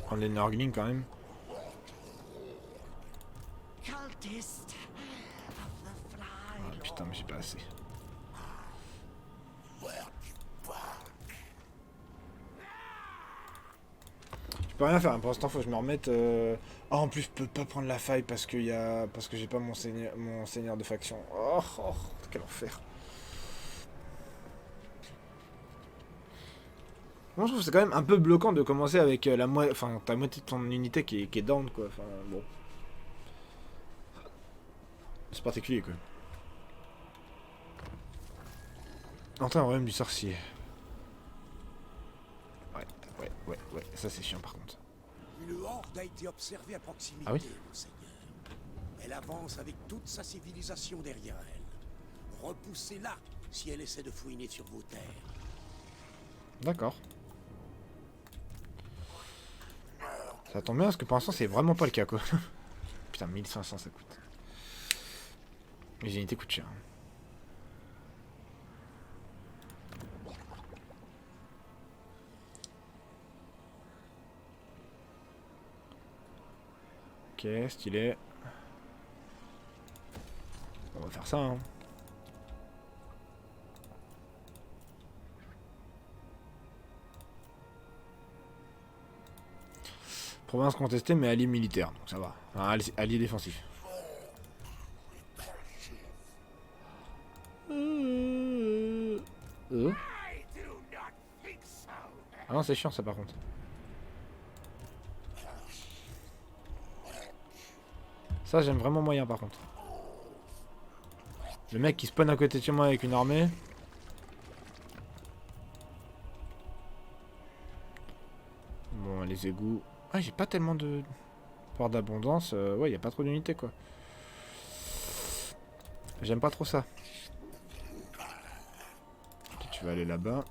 Prendre les Nurgling quand même. Ah, putain, mais j'ai pas assez. Je peux rien faire, hein. Pour l'instant faut que je me remette. Oh, en plus je peux pas prendre la faille parce que j'ai pas mon seigneur de faction. Oh, quel enfer. Moi je trouve que c'est quand même un peu bloquant de commencer avec ta moitié de ton unité qui est down quoi. Enfin bon. C'est particulier quoi. Entrer en royaume du sorcier. Ouais. Ça c'est chiant par contre. Une horde a été observée à proximité, Ah oui monseigneur. Elle avance avec toute sa civilisation derrière elle. Repoussez-la si elle essaie de fouiner sur vos terres. D'accord. Ça tombe bien parce que pour l'instant c'est vraiment pas le cas quoi. Putain 1500 ça coûte. Les unités coûtent cher. Ok, stylé. va faire ça, hein. Province contestée, mais allié militaire, donc ça va. Enfin, allié défensif. Ah non, c'est chiant ça par contre. Ça, j'aime vraiment moyen par contre. Le mec qui spawn à côté de chez moi avec une armée. Bon, les égouts. Ah, j'ai pas tellement de port d'abondance. Ouais, y a pas trop d'unités quoi. J'aime pas trop ça. Ok, tu vas aller là-bas.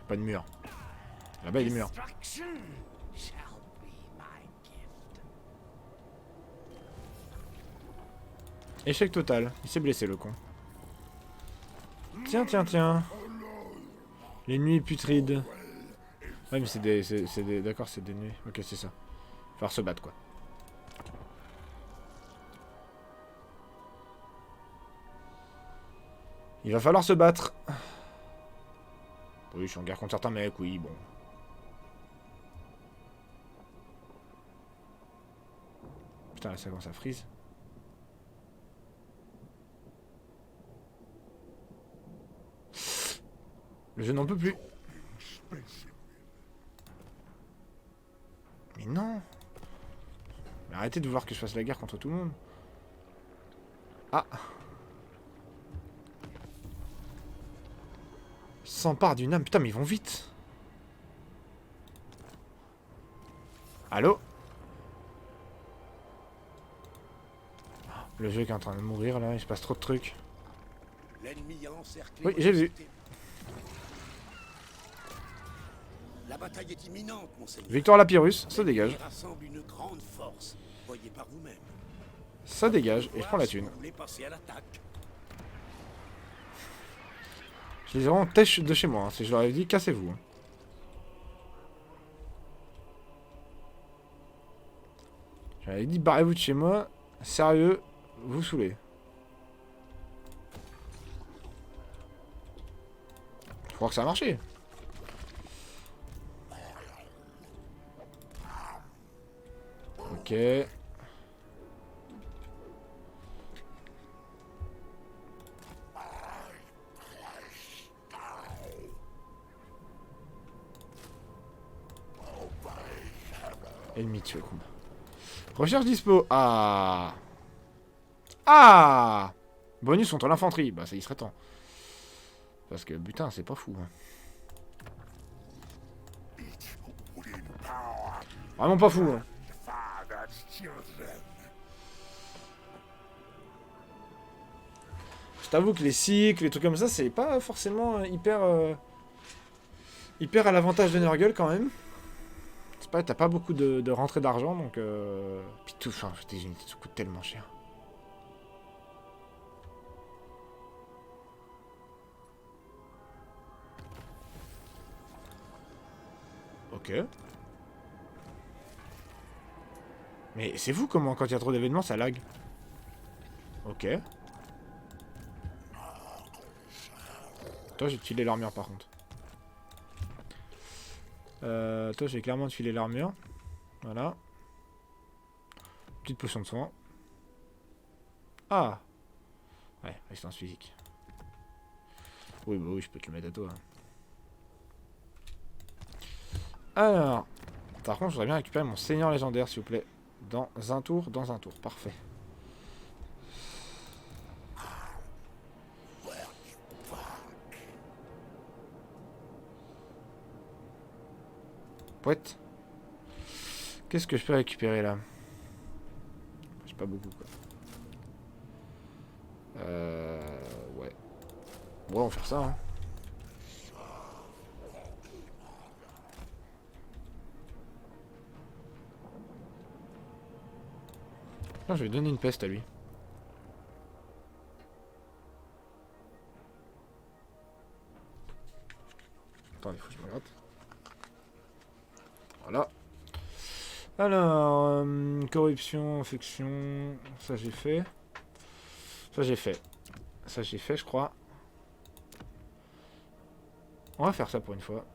Pas de mur. Là-bas, il y a des murs. Échec total. Il s'est blessé, le con. Tiens, tiens, tiens. Les nuits putrides. Ouais, mais c'est des... D'accord, c'est des nuits. Ok, c'est ça. Il va falloir se battre, quoi. Il va falloir se battre. Oui, je suis en guerre contre certains mecs, oui, bon. Putain, là, ça commence à freeze. Le jeu n'en peut plus. Mais non. Mais arrêtez de vouloir que je fasse la guerre contre tout le monde. Ah. S'empare d'une âme. Putain, mais ils vont vite. Allô? Le jeu qui est en train de mourir là, il se passe trop de trucs. L'ennemi a encerclé. Oui, j'ai vu. La bataille est imminente, monseigneur. Victoire Lapyrus, ça dégage. Il rassemble une grande force. Voyez par vous-même. Ça dégage, et je prends la thune. Vous voulez passer à l'attaque? Je les ai vraiment têche de chez moi, hein. Si je leur avais dit, cassez-vous. Hein. Je leur avais dit, barrez-vous de chez moi. Sérieux, vous saoulez. Je crois que ça a marché. Ok. Ennemi tué, combat. Recherche dispo. Ah. Ah. Bonus contre l'infanterie. Bah ça y serait temps. Parce que putain, c'est pas fou. Hein. Vraiment pas fou. Hein. Je t'avoue que les cycles, les trucs comme ça, c'est pas forcément hyper à l'avantage de Nurgle quand même. C'est pas, t'as pas beaucoup de rentrée d'argent, donc puis tout, enfin, tes unités ça coûte tellement cher. Ok. Mais c'est fou comment quand il y a trop d'événements ça lag. Ok. Toi j'ai filé l'armure par contre. Toi j'ai clairement filé l'armure. Voilà. Petite potion de soin. Ah. Ouais, résistance physique. Oui bah oui je peux te le mettre à toi. Alors. Par contre je voudrais bien récupérer mon seigneur légendaire s'il vous plaît. Dans un tour, parfait. Poète. Qu'est-ce que je peux récupérer là? J'ai pas beaucoup quoi. Ouais. Ouais, on va faire ça hein. Non, je vais donner une peste à lui. Attends, il faut que je me gratte. Voilà. Alors, corruption, infection, ça j'ai fait. Ça j'ai fait. Ça j'ai fait, je crois. On va faire ça pour une fois.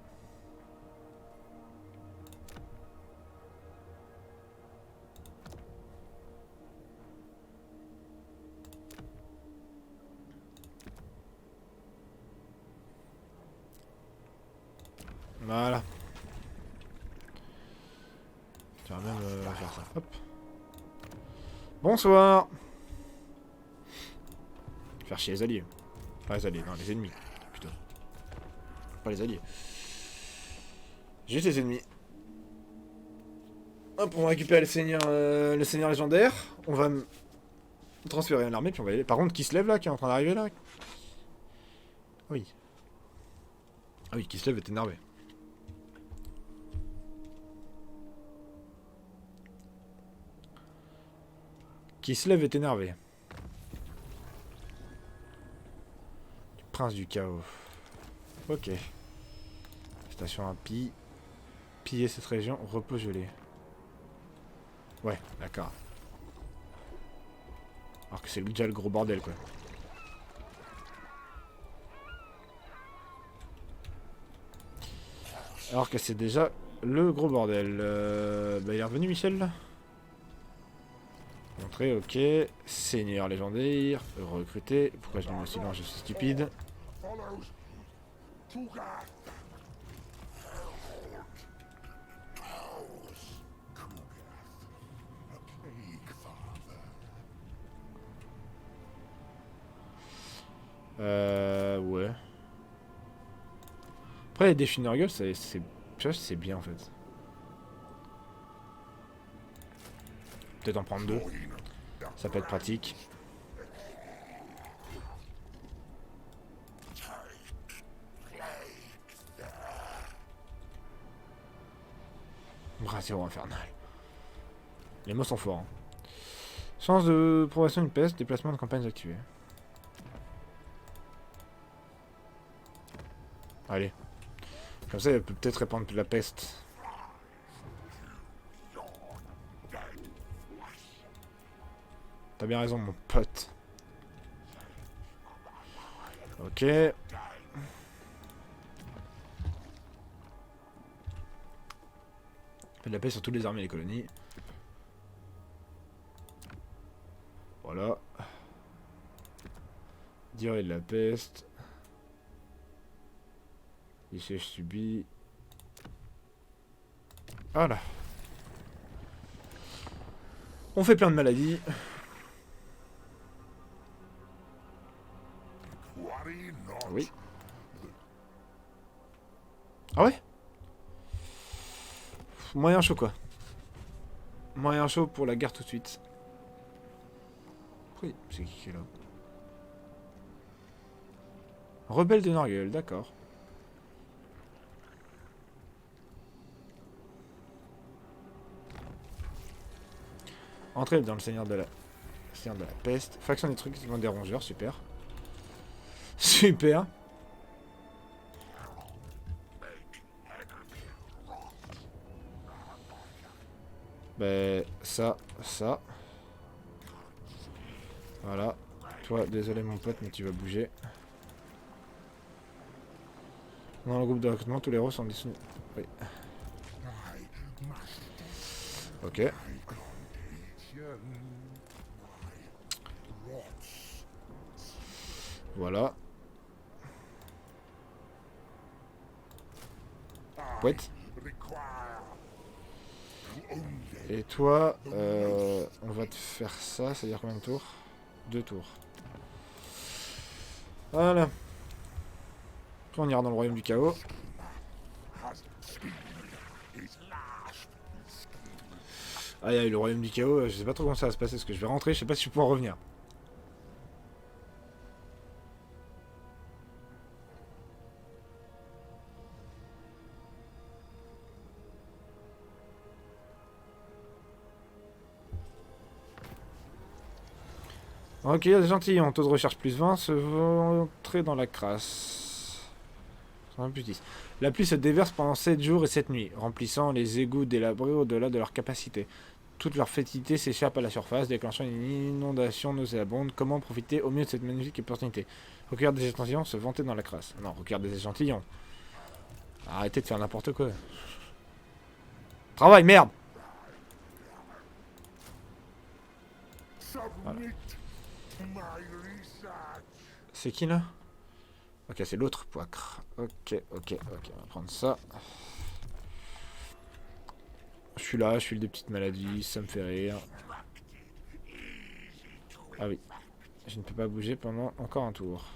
Voilà. Tu vas même faire ça. Hop. Bonsoir. Faire chier les alliés. Pas les alliés, non, les ennemis. Putain. Pas les alliés. Juste les ennemis. Hop, on va récupérer le seigneur légendaire. On va transférer l'armée, puis on va y aller. Par contre, qui se lève là, qui est en train d'arriver là? Oui. Ah oui, qui se lève est énervé. Qui se lève est énervé. Prince du chaos. Ok. Station impie. Piller cette région. Repos gelé. Ouais, d'accord. Alors que c'est déjà le gros bordel, quoi. Alors que c'est déjà le gros bordel. Bah, il est revenu, Michel, là. Montrer, ok. Seigneur légendaire. Recruter. Pourquoi je dis le silence, je suis stupide. Ouais. Après, les défis Nurgle, c'est bien en fait. Peut-être en prendre deux. Ça peut être pratique. Brassero infernal. Les mots sont forts. Hein. Chance de progression d'une peste, déplacement de campagnes activées. Allez. Comme ça, elle peut peut-être répandre la peste. T'as bien raison, mon pote. Ok. Fais de la paix sur toutes les armées et les colonies. Voilà. Durée de la peste. Les sièges subis. Voilà. On fait plein de maladies. Oui. Ah ouais? Moyen chaud quoi. Moyen chaud pour la guerre tout de suite. Oui, c'est qui est là? Rebelle de Nurgle, d'accord. Entrer dans le Seigneur de la peste. Faction des trucs qui vont des rongeurs, super. Super. Ben, ça. Voilà. Toi, désolé mon pote, mais tu vas bouger. Dans le groupe de recrutement, tous les héros sont dissous. Oui. Ok. Voilà. Ouais. Et toi, on va te faire ça, c'est-à-dire combien de tours? 2 tours. Voilà. Après on ira dans le royaume du chaos. Aïe aïe, le royaume du chaos, je sais pas trop comment ça va se passer, parce que je vais rentrer, je sais pas si je vais pouvoir revenir. Ok, des gentillons, taux de recherche plus 20, se ventrer dans la crasse. Un plus 10. La pluie se déverse pendant 7 jours et 7 nuits, remplissant les égouts délabrés au-delà de leur capacité. Toute leur fétidité s'échappe à la surface, déclenchant une inondation nauséabonde. Comment profiter au mieux de cette magnifique opportunité? Recueillir des échantillons, se vanter dans la crasse. Non, recueillir des échantillons. Arrêtez de faire n'importe quoi. Travail, merde! Voilà. C'est qui là? Ok, c'est l'autre poicre. Ok, on va prendre ça. Je suis là, je suis des petites maladies, ça me fait rire. Ah oui, je ne peux pas bouger pendant encore un tour.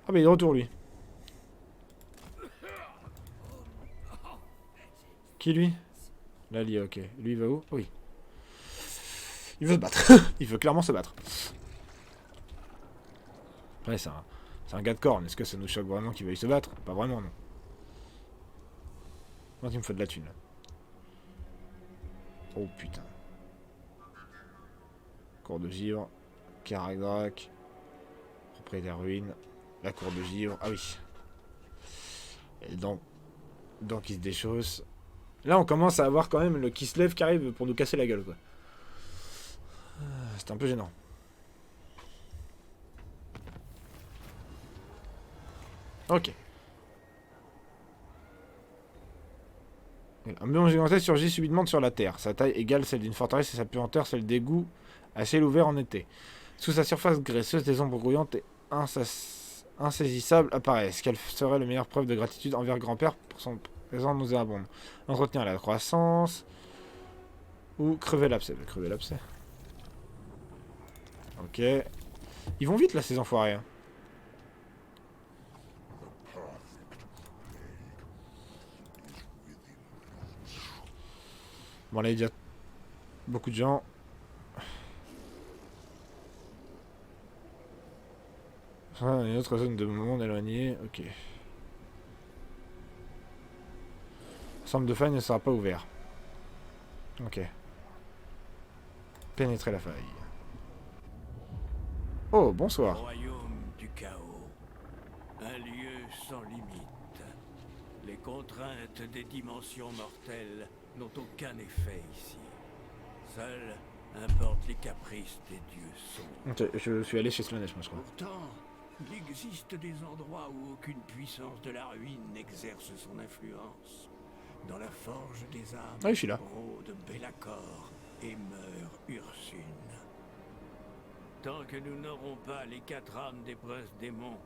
Ah bah il est de retour lui. Qui lui? Lali, ok. Lui il va où? Oui. Il veut se battre. Il veut clairement se battre. Ouais, c'est un gars de corne. Est-ce que ça nous choque vraiment qu'il veuille se battre? Pas vraiment, non. Moi, il me faut de la thune. Là. Oh putain. Cour de givre. Caragrak. Propriétaire ruine. La cour de givre. Ah oui. Et donc il se déchausse. Là, on commence à avoir quand même le qui se lève qui arrive pour nous casser la gueule, quoi. C'est un peu gênant. Ok. Un béon gigantesque surgit subitement sur la terre. Sa taille égale celle d'une forteresse et sa puanteur celle d'égouts à ciel ouvert en été. Sous sa surface graisseuse, des ombres grouillantes et insaisissables apparaissent. Quelle serait la meilleure preuve de gratitude envers grand-père pour son présent nauséabond? Entretenir la croissance ou crever l'abcès. Crever l'abcès. Ok. Ils vont vite là ces enfoirés. Hein. Bon là il y a beaucoup de gens. Ah, une autre zone de monde éloignée. Ok. L'ensemble de failles ne sera pas ouvert. Ok. Pénétrer la faille. Oh, bonsoir. Royaume du chaos. Un lieu sans limite. Les contraintes des dimensions mortelles n'ont aucun effet ici. Seuls importent les caprices des dieux sombres. Ok, je suis allé chez Slanesh, moi je crois. Pourtant, il existe des endroits où aucune puissance de la ruine n'exerce son influence. Dans la forge des âmes, Ah oui, je suis là. rôde Be'lakor et meurt Ursune. Tant que nous n'aurons pas les 4 âmes des princes démons,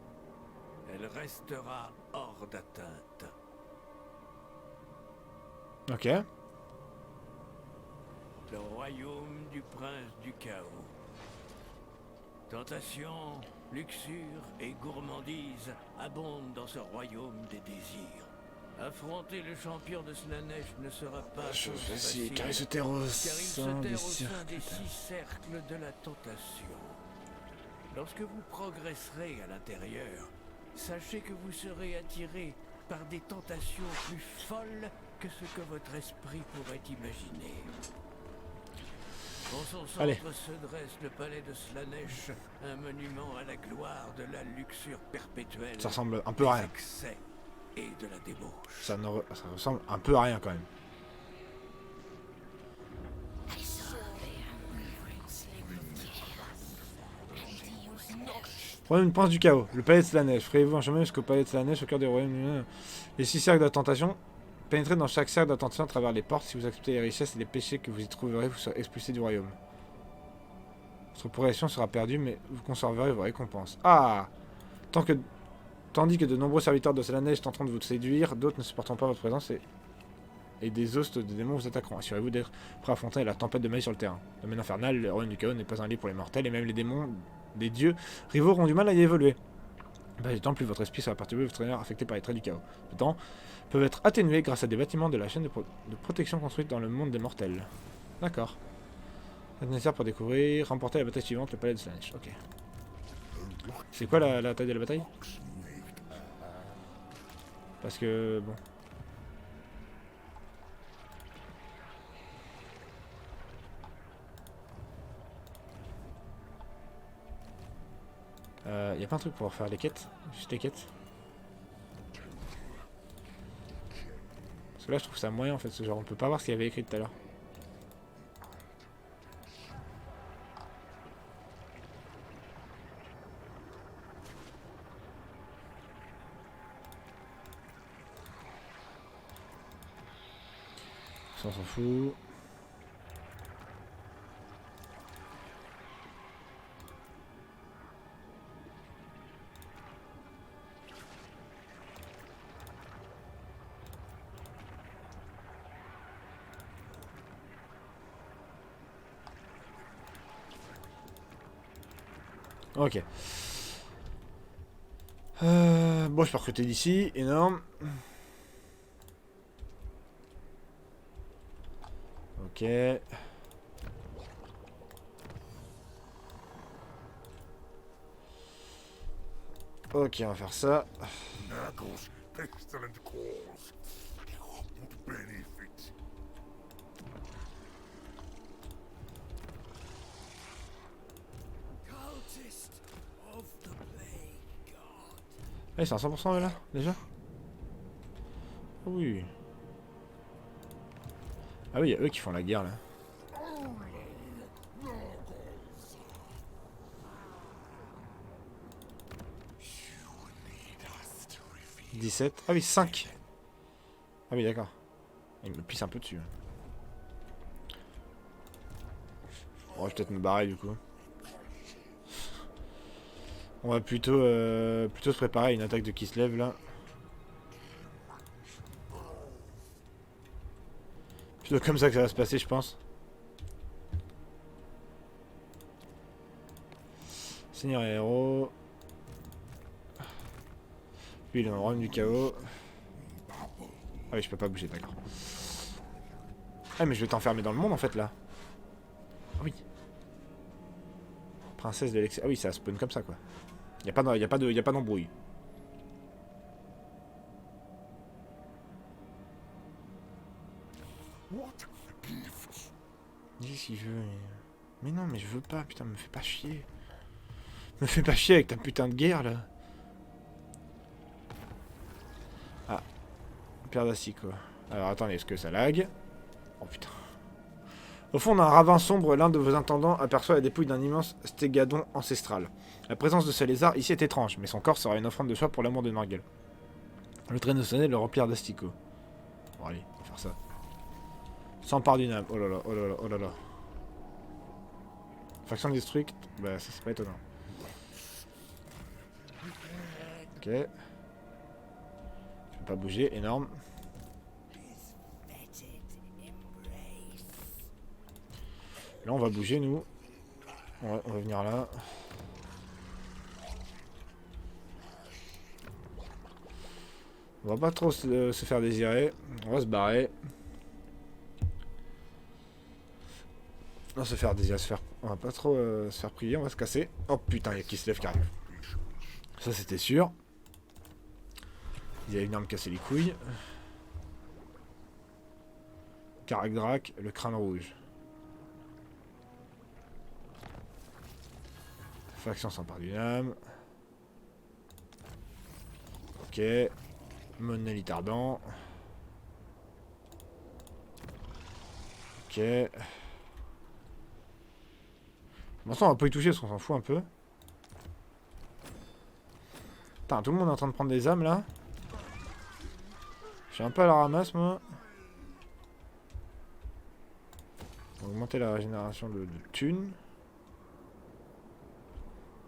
elle restera hors d'atteinte. Ok. Le royaume du prince du chaos. Tentation, luxure et gourmandise abondent dans ce royaume des désirs. Affronter le champion de Slanesh ne sera pas chose facile, car il se terre au car il se sein terre des au sein cercles. des 6 cercles de la tentation. Lorsque vous progresserez à l'intérieur, sachez que vous serez attiré par des tentations plus folles que ce que votre esprit pourrait imaginer. En son Allez. centre se dresse le palais de Slanesh, un monument à la gloire de la luxure perpétuelle, Ça ressemble un peu à des rien. excès et de la débauche. Ça ressemble un peu à rien quand même. Royaume du prince du chaos, le palais de Slanesh. Frayez-vous un chemin jusqu'au palais de Slanesh, au cœur du royaume. Les 6 cercles de tentation. Pénétrez dans chaque cercle d'attention à travers les portes. Si vous acceptez les richesses et les péchés que vous y trouverez, vous serez expulsé du royaume. Votre progression sera perdue, mais vous conserverez vos récompenses. Ah! Tandis que de nombreux serviteurs de Slanesh tenteront de vous séduire, d'autres ne supporteront pas votre présence et des hostes de démons vous attaqueront. Assurez-vous d'être prêt à affronter la tempête de magie sur le terrain. Le domaine infernal, le royaume du chaos n'est pas un lit pour les mortels, et même les démons des dieux rivaux auront du mal à y évoluer. Du temps, plus votre esprit sera perturbé, votre énergie affecté par les traits du chaos. Le temps peuvent être atténués grâce à des bâtiments de la chaîne de protection construite dans le monde des mortels. D'accord. C'est nécessaire pour découvrir, remporter la bataille suivante, le palais de Slanesh. Ok. C'est quoi la taille de la bataille? Parce que, bon... Y a pas un truc pour faire les quêtes? Juste les quêtes? Parce que là je trouve ça moyen en fait ce genre, on peut pas voir ce qu'il y avait écrit tout à l'heure. Ça on s'en fout. Ok. Bon, je peux recruter d'ici, énorme. Ok. Ok, on va faire ça. Naggle's pestilent cause would benefit. Cultist of the Plague God. Ah, ils sont à 100% là, déjà? Ah oui. Ah oui, il y a eux qui font la guerre là. 17. Ah oui, 5. Ah oui, d'accord. Il me pisse un peu dessus. Bon, je vais peut-être me barrer du coup. On va plutôt se préparer à une attaque de Kislev là. Plutôt comme ça que ça va se passer, je pense. Seigneur et héros. Lui, il est dans le royaume du chaos. Ah oui, je peux pas bouger, d'accord. Ah, mais je vais t'enfermer dans le monde en fait là. Ah oui. Princesse de l'excès. Ah oui, ça spawn comme ça quoi. Y a pas d'embrouille. What gifts? Dis si je veux. Mais non, mais je veux pas, putain, me fais pas chier. Me fais pas chier avec ta putain de guerre là. Ah. Pierre d'assis quoi. Alors attendez, est-ce que ça lag? Oh putain. Au fond d'un ravin sombre, l'un de vos intendants aperçoit la dépouille d'un immense stégadon ancestral. La présence de ce lézard ici est étrange, mais son corps sera une offrande de soi pour l'amour de Norgel. Le traîneau sonné le remplirent d'asticots. Bon allez, on va faire ça. S'empare d'une âme. Oh là là, oh là là, oh là là. Faction destruite, bah ça c'est pas étonnant. Ok. Je peux pas bouger, énorme. Là on va bouger nous. On va venir là. On va pas trop se faire désirer. On va se barrer. On va se faire désirer, on va pas trop se faire prier, on va se casser. Oh putain, il y a Kislev qui arrive. Ça c'était sûr. Il y a une arme casser les couilles. Karak, le crâne rouge. Faction s'empare d'une âme. Ok. Monolithe ardent. Ok. Bon, ça on va pas y toucher parce qu'on s'en fout un peu. Putain, tout le monde est en train de prendre des âmes là. Je suis un peu à la ramasse moi. On va augmenter la régénération de thunes.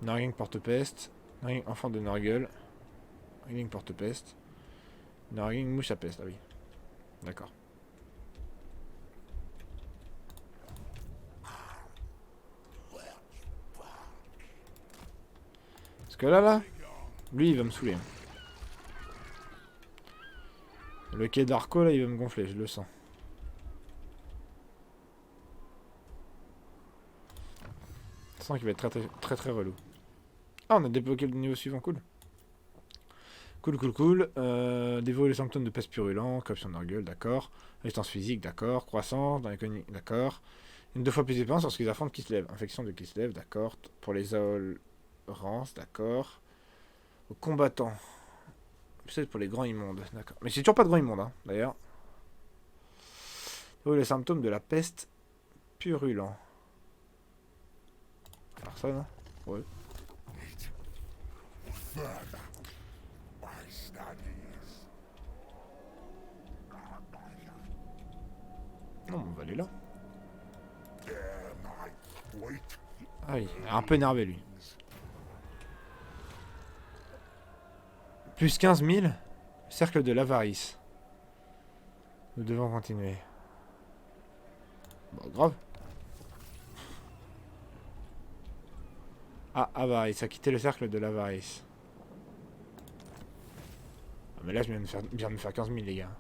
Narging porte-peste. Narging enfant de Norgel. Narging porte-peste. Narging mouche à peste, ah oui. D'accord. Parce que là, lui il va me saouler. Le quai d'Arco là il va me gonfler, je le sens. Je sens qu'il va être très relou. Ah, on a débloqué le niveau suivant, cool. Cool. Dévorer les symptômes de peste purulent, corruption d'orgueil, d'accord. Résistance physique, d'accord. Croissance, dans les coniques, d'accord. Une 2 fois plus d'expérience lorsqu'ils affrontent Kislev. Infection de Kislev, d'accord. Pour les AOL Rance, d'accord. Aux combattants. C'est pour les grands immondes, d'accord. Mais c'est toujours pas de grands immondes, hein, d'ailleurs. Les symptômes de la peste purulent. Personne, hein? Ouais. Further, my studies. Non, on va aller là. Dare my weight. Ah, il est un peu énervé, lui. Plus 15 000. Cercle de l'avarice. Nous devons continuer. Bon, grave. Ah, avarice. A quitté le cercle de l'avarice. Ah, mais là, je viens de me faire 15 000, les gars.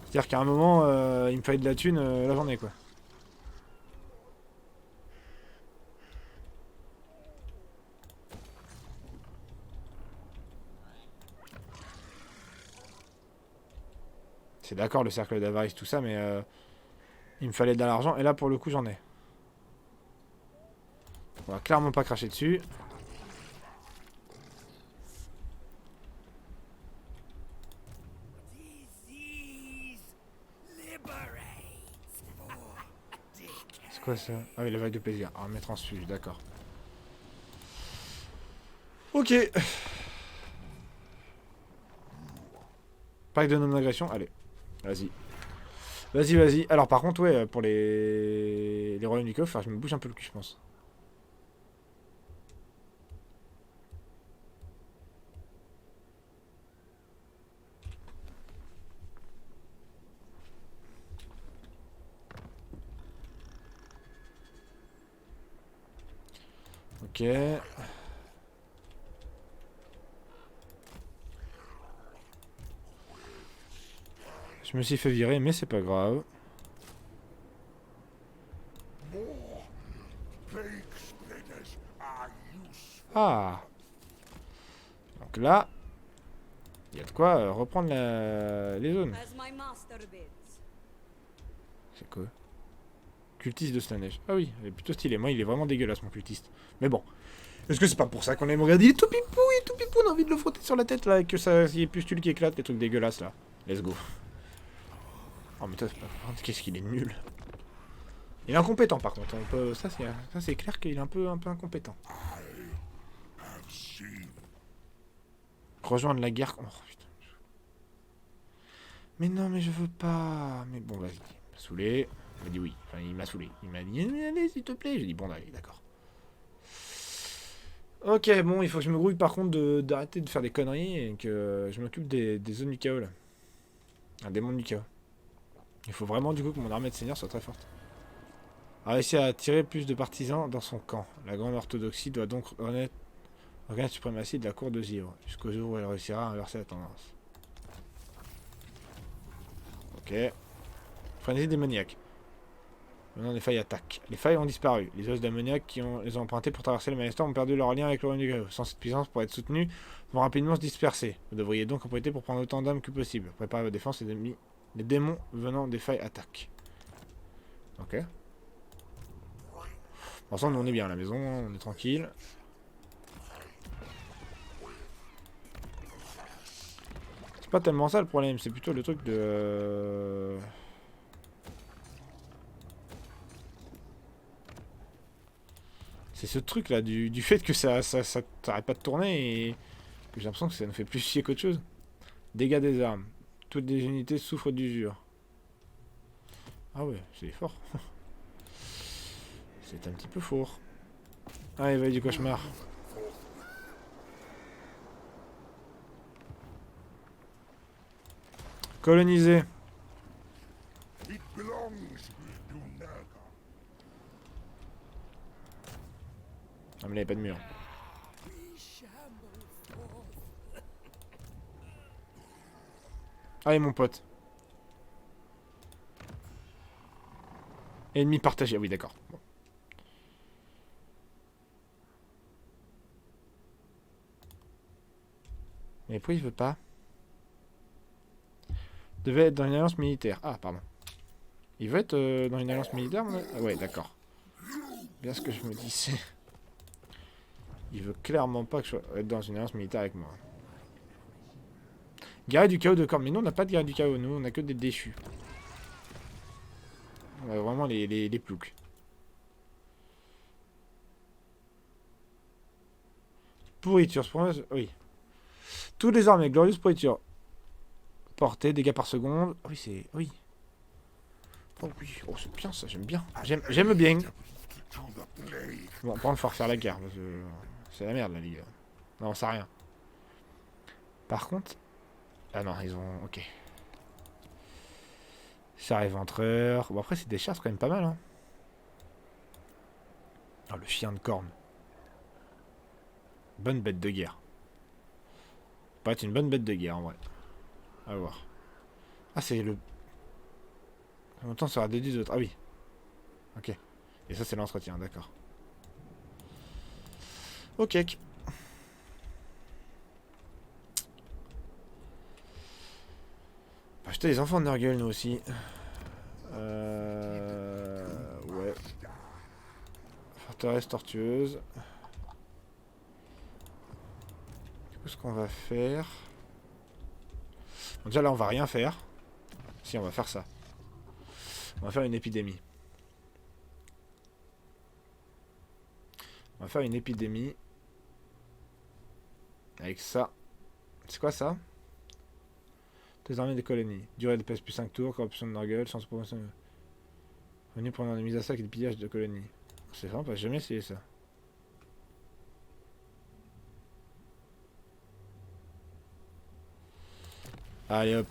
C'est-à-dire qu'à un moment, il me fallait de la thune la journée, quoi. C'est d'accord, le cercle d'avarice, tout ça, mais il me fallait de l'argent, et là, pour le coup, j'en ai. On va clairement pas cracher dessus. C'est quoi ça? Ah oui, la vague de plaisir. Ah, mettre en suge, d'accord. Ok. Pack de non-agression, allez. Vas-y. Vas-y, vas-y. Alors, par contre, ouais, pour les royaumes du coffre, je me bouge un peu le cul, je pense. Ok. Je me suis fait virer, mais c'est pas grave. More plague spreaders are useful. Ah. Donc là, il y a de quoi reprendre les zones. As my master bids. C'est quoi? Cultiste de Slaneige. Ah oui, il est plutôt stylé. Moi, il est vraiment dégueulasse, mon cultiste. Mais bon. Est-ce que c'est pas pour ça qu'on aime regarder? Il est tout pipou, on a envie de le frotter sur la tête, là, et que ça, il y ait pustule qui éclate, les trucs dégueulasses, là. Let's go. Oh, mais toi, qu'est-ce qu'il est nul. Il est incompétent, par contre. On peut... Ça, c'est clair qu'il est un peu incompétent. Have seen. Rejoindre la guerre... Oh, putain. Mais non, mais je veux pas... Mais bon, vas-y. Il m'a saoulé. Il m'a dit oui. Enfin, il m'a saoulé. Il m'a dit, allez, s'il te plaît. J'ai dit, bon, allez, d'accord. Ok, bon, il faut que je me grouille, par contre, d'arrêter de faire des conneries et que je m'occupe des zones du chaos, là. Un démon du chaos. Il faut vraiment, du coup, que mon armée de seigneurs soit très forte. A réussi à attirer plus de partisans dans son camp. La grande orthodoxie doit donc reconnaître la suprématie de la cour de Zivre, jusqu'au jour où elle réussira à inverser la tendance. Ok. Frénésie démoniaque. Maintenant, les failles attaquent. Les failles ont disparu. Les os d'ammoniaque qui les ont empruntées pour traverser le Maelstrom ont perdu leur lien avec le royaume du chaos. Sans cette puissance, pour être soutenus, vont rapidement se disperser. Vous devriez donc en profiter pour prendre autant d'âmes que possible. Préparez vos défenses, les ennemis. Les démons venant des failles attaquent. Ok. Ensemble, on est bien à la maison, on est tranquille. C'est pas tellement ça le problème, c'est plutôt le truc de... C'est ce truc là, du fait que ça t'arrête pas de tourner et que j'ai l'impression que ça nous fait plus chier qu'autre chose. Dégâts des armes. Toutes les unités souffrent d'usure. Ah ouais, c'est fort. C'est un petit peu fort. Ah, il va y du cauchemar. Coloniser. It belongs to Naga. Ah mais là, il n'y a pas de mur. Allez mon pote. Ennemi partagé. Ah oui d'accord. Bon. Mais pourquoi il veut pas? Devait être dans une alliance militaire. Ah pardon. Il veut être dans une alliance militaire? Ah ouais d'accord. Bien ce que je me disais. Il veut clairement pas que je sois être dans une alliance militaire avec moi. Guerrier du chaos de corps. Mais nous, on n'a pas de guerrier du chaos. Nous, on a que des déchus. On a vraiment les ploucs. Pourriture. Oui. Tous les armes avec glorieuse pourriture. Portée, dégâts par seconde. Oui, c'est... Oui. Oh oui. Oh, c'est bien ça. J'aime bien. J'aime bien. To the plague. Bon, par contre, faut refaire la guerre. Parce que c'est la merde, la ligue. Non, on sait rien. Par contre... Ah non, ils ont... Ok. Char éventreur. Bon, après, c'est des chars, c'est quand même pas mal, hein. Oh, le chien de corne. Bonne bête de guerre. Ça peut être une bonne bête de guerre, en vrai. À voir. Ah, c'est le... En même temps, ça aura déduit d'autres. Ah oui. Ok. Et ça, c'est l'entretien, d'accord. Ok. On va acheter les enfants de Nurgle, nous aussi. Ouais. Forteresse tortueuse. Du coup, ce qu'on va faire... Bon, déjà, là, on va rien faire. Si, on va faire ça. On va faire une épidémie. On va faire une épidémie. Avec ça. C'est quoi ça? Désarmer des colonies. Durée de PS plus 5 tours. Corruption de Nurgle. Sans promotion. Venu pendant des mises à sac et des pillages de colonies. C'est sympa, j'ai jamais essayé ça. Allez hop.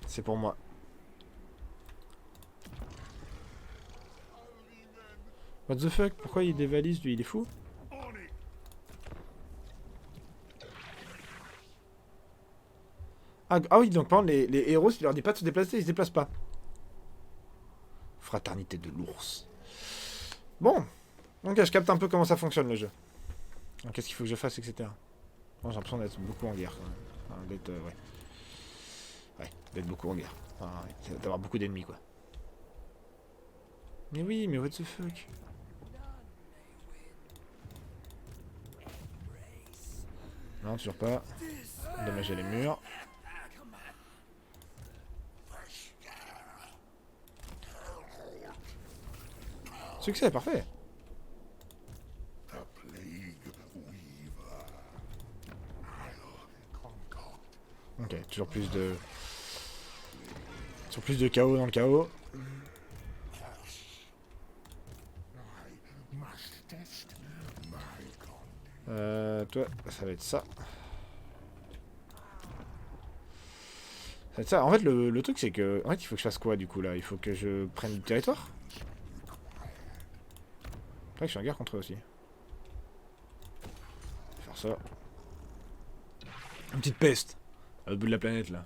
C'est pour moi. What the fuck? Pourquoi il dévalise lui? Il est fou? Ah oui, donc par exemple, les héros, si tu leur dis pas de se déplacer, ils se déplacent pas. Fraternité de l'ours. Bon. Donc je capte un peu comment ça fonctionne le jeu. Qu'est-ce qu'il faut que je fasse, etc. Bon, j'ai l'impression d'être beaucoup en guerre quand même. Enfin, d'être, ouais. Ouais, d'être beaucoup en guerre. Enfin, ouais, d'avoir beaucoup d'ennemis quoi. Mais oui, mais what the fuck? Non, toujours pas. Dommager les murs. Succès, parfait. The plague weaver. I'll concoct. Ok, toujours plus de... Toujours plus de chaos dans le chaos. I must test my con. Toi, ça va être ça. Ça va être ça. En fait, le truc, c'est que... En fait, il faut que je fasse quoi, du coup, là? Il faut que je prenne du territoire? C'est vrai que je suis en guerre contre eux aussi. Je vais faire ça. Une petite peste. À l'autre bout de la planète, là.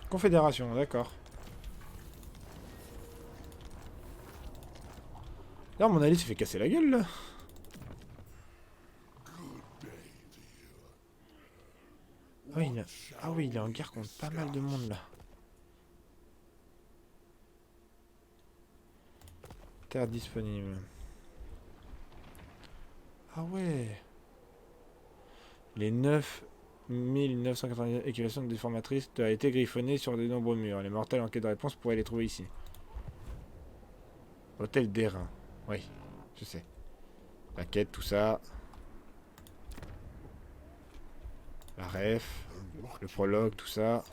Confédération, d'accord. Là, mon allié s'est fait casser la gueule, là. Ah oui, il est en guerre contre pas mal de monde, là. Terre disponible. Ah ouais. Les 9990 équivations de déformatrices a été griffonnées sur de nombreux murs. Les mortels en quête de réponse pourraient les trouver ici. Hôtel d'Airain. Oui, je sais. La quête, tout ça. La ref. Le prologue, tout ça.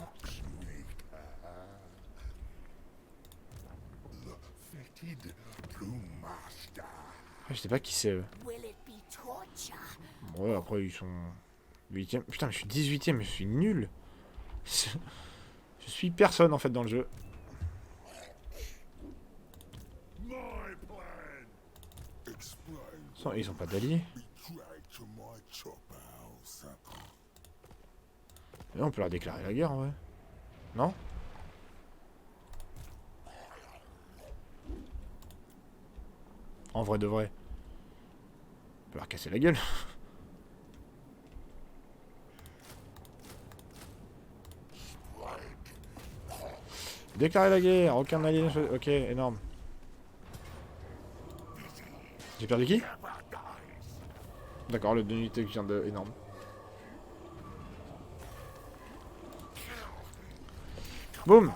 The fetid Plume Master. Ah, je sais pas qui c'est eux. Bon, ouais, après ils sont 8ème. Putain, mais je suis 18ème, je suis nul. Je suis personne en fait dans le jeu. My plan. Explain. Ils ont pas d'alliés. Be dragged to my chop house. Là, on peut leur déclarer la guerre en vrai. Non? En vrai de vrai. On peut leur casser la gueule. Déclarer la guerre, aucun allié. Ok, énorme. J'ai perdu qui? D'accord, le 2 unités qui vient de... énorme. Boum.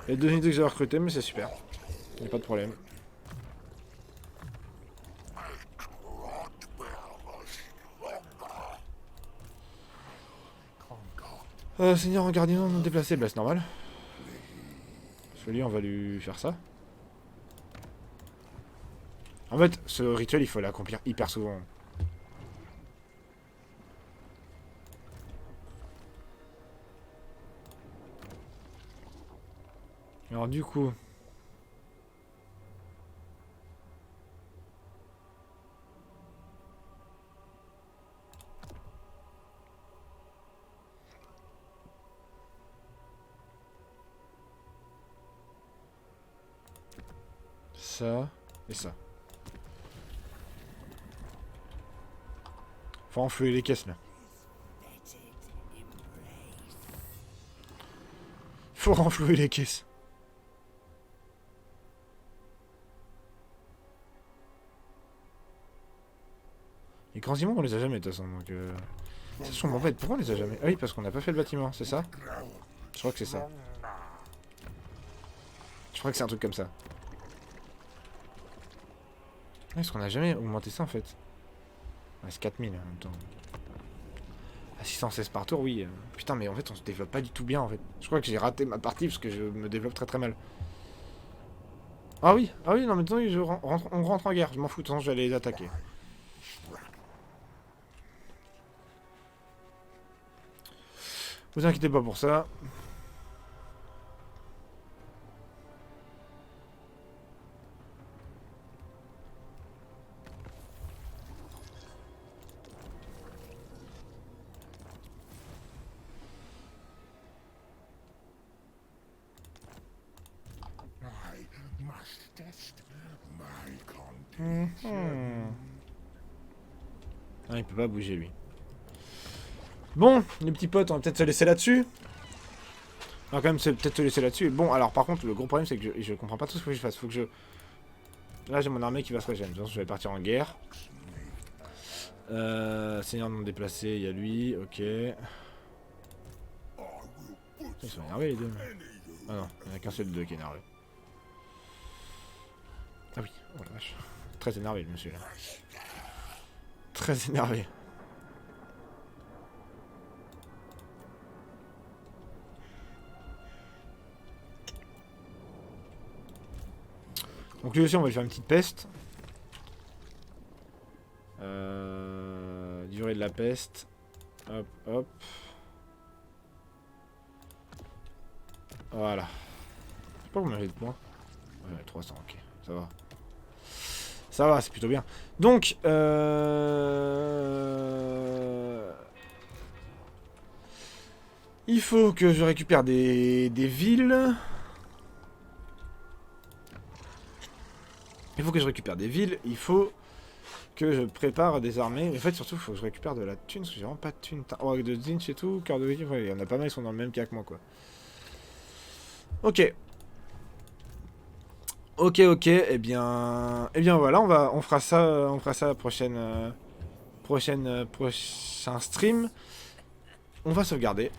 Les 2 unités que j'ai recrutées, mais c'est super. Y a pas de problème. Seigneur en gardien non déplacé, bah c'est normal. Parce que lui, on va lui faire ça. En fait, ce rituel, il faut l'accomplir hyper souvent. Alors du coup... ça et ça. Faut enflouer les caisses là. Faut renflouer les caisses. Les grands immondes on les a jamais de toute façon donc ça se en fait pourquoi on les a jamais? Ah oui parce qu'on n'a pas fait le bâtiment, c'est ça? Je crois que c'est ça. Je crois que c'est un truc comme ça. Est-ce qu'on a jamais augmenté ça en fait? Ouais, c'est 4000 en même temps. À 616 par tour, oui. Putain, mais en fait, on se développe pas du tout bien en fait. Je crois que j'ai raté ma partie parce que je me développe très très mal. Ah oui, non, maintenant on rentre en guerre. Je m'en fous, de toute façon, je vais aller les attaquer. Vous inquiétez pas pour ça. I must test my condition. Ah, il peut pas bouger lui. Bon, les petits potes, on va peut-être se laisser là-dessus. On va quand même peut-être se laisser là-dessus. Bon, alors par contre, le gros problème, c'est que je comprends pas tout ce que je fasse. Faut que je... Là, j'ai mon armée qui va se régénérer. De toute façon, je vais partir en guerre. Seigneur non déplacé, il y a lui. Ok. Ils sont énervés les deux. Ah non, il n'y en a qu'un seul de deux qui est énervé. Ah oui, oh la vache. Très énervé le monsieur là. Très énervé. Donc lui aussi on va lui faire une petite peste. Durée de la peste. Hop, hop. Voilà. Je sais pas combien j'ai de points. Ouais, 300, ok. Ça va. Ça va, c'est plutôt bien. Donc, il faut que je récupère des villes. Il faut que je récupère des villes. Il faut que je prépare des armées. En fait, surtout, il faut que je récupère de la thune. Parce que j'ai vraiment pas de thune. Oh, de Zinch et tout. Cœur de vie. Ouais, il y en a pas mal, ils sont dans le même cas que moi, quoi. Ok. Ok, eh bien voilà, on fera ça la prochain stream. On va sauvegarder.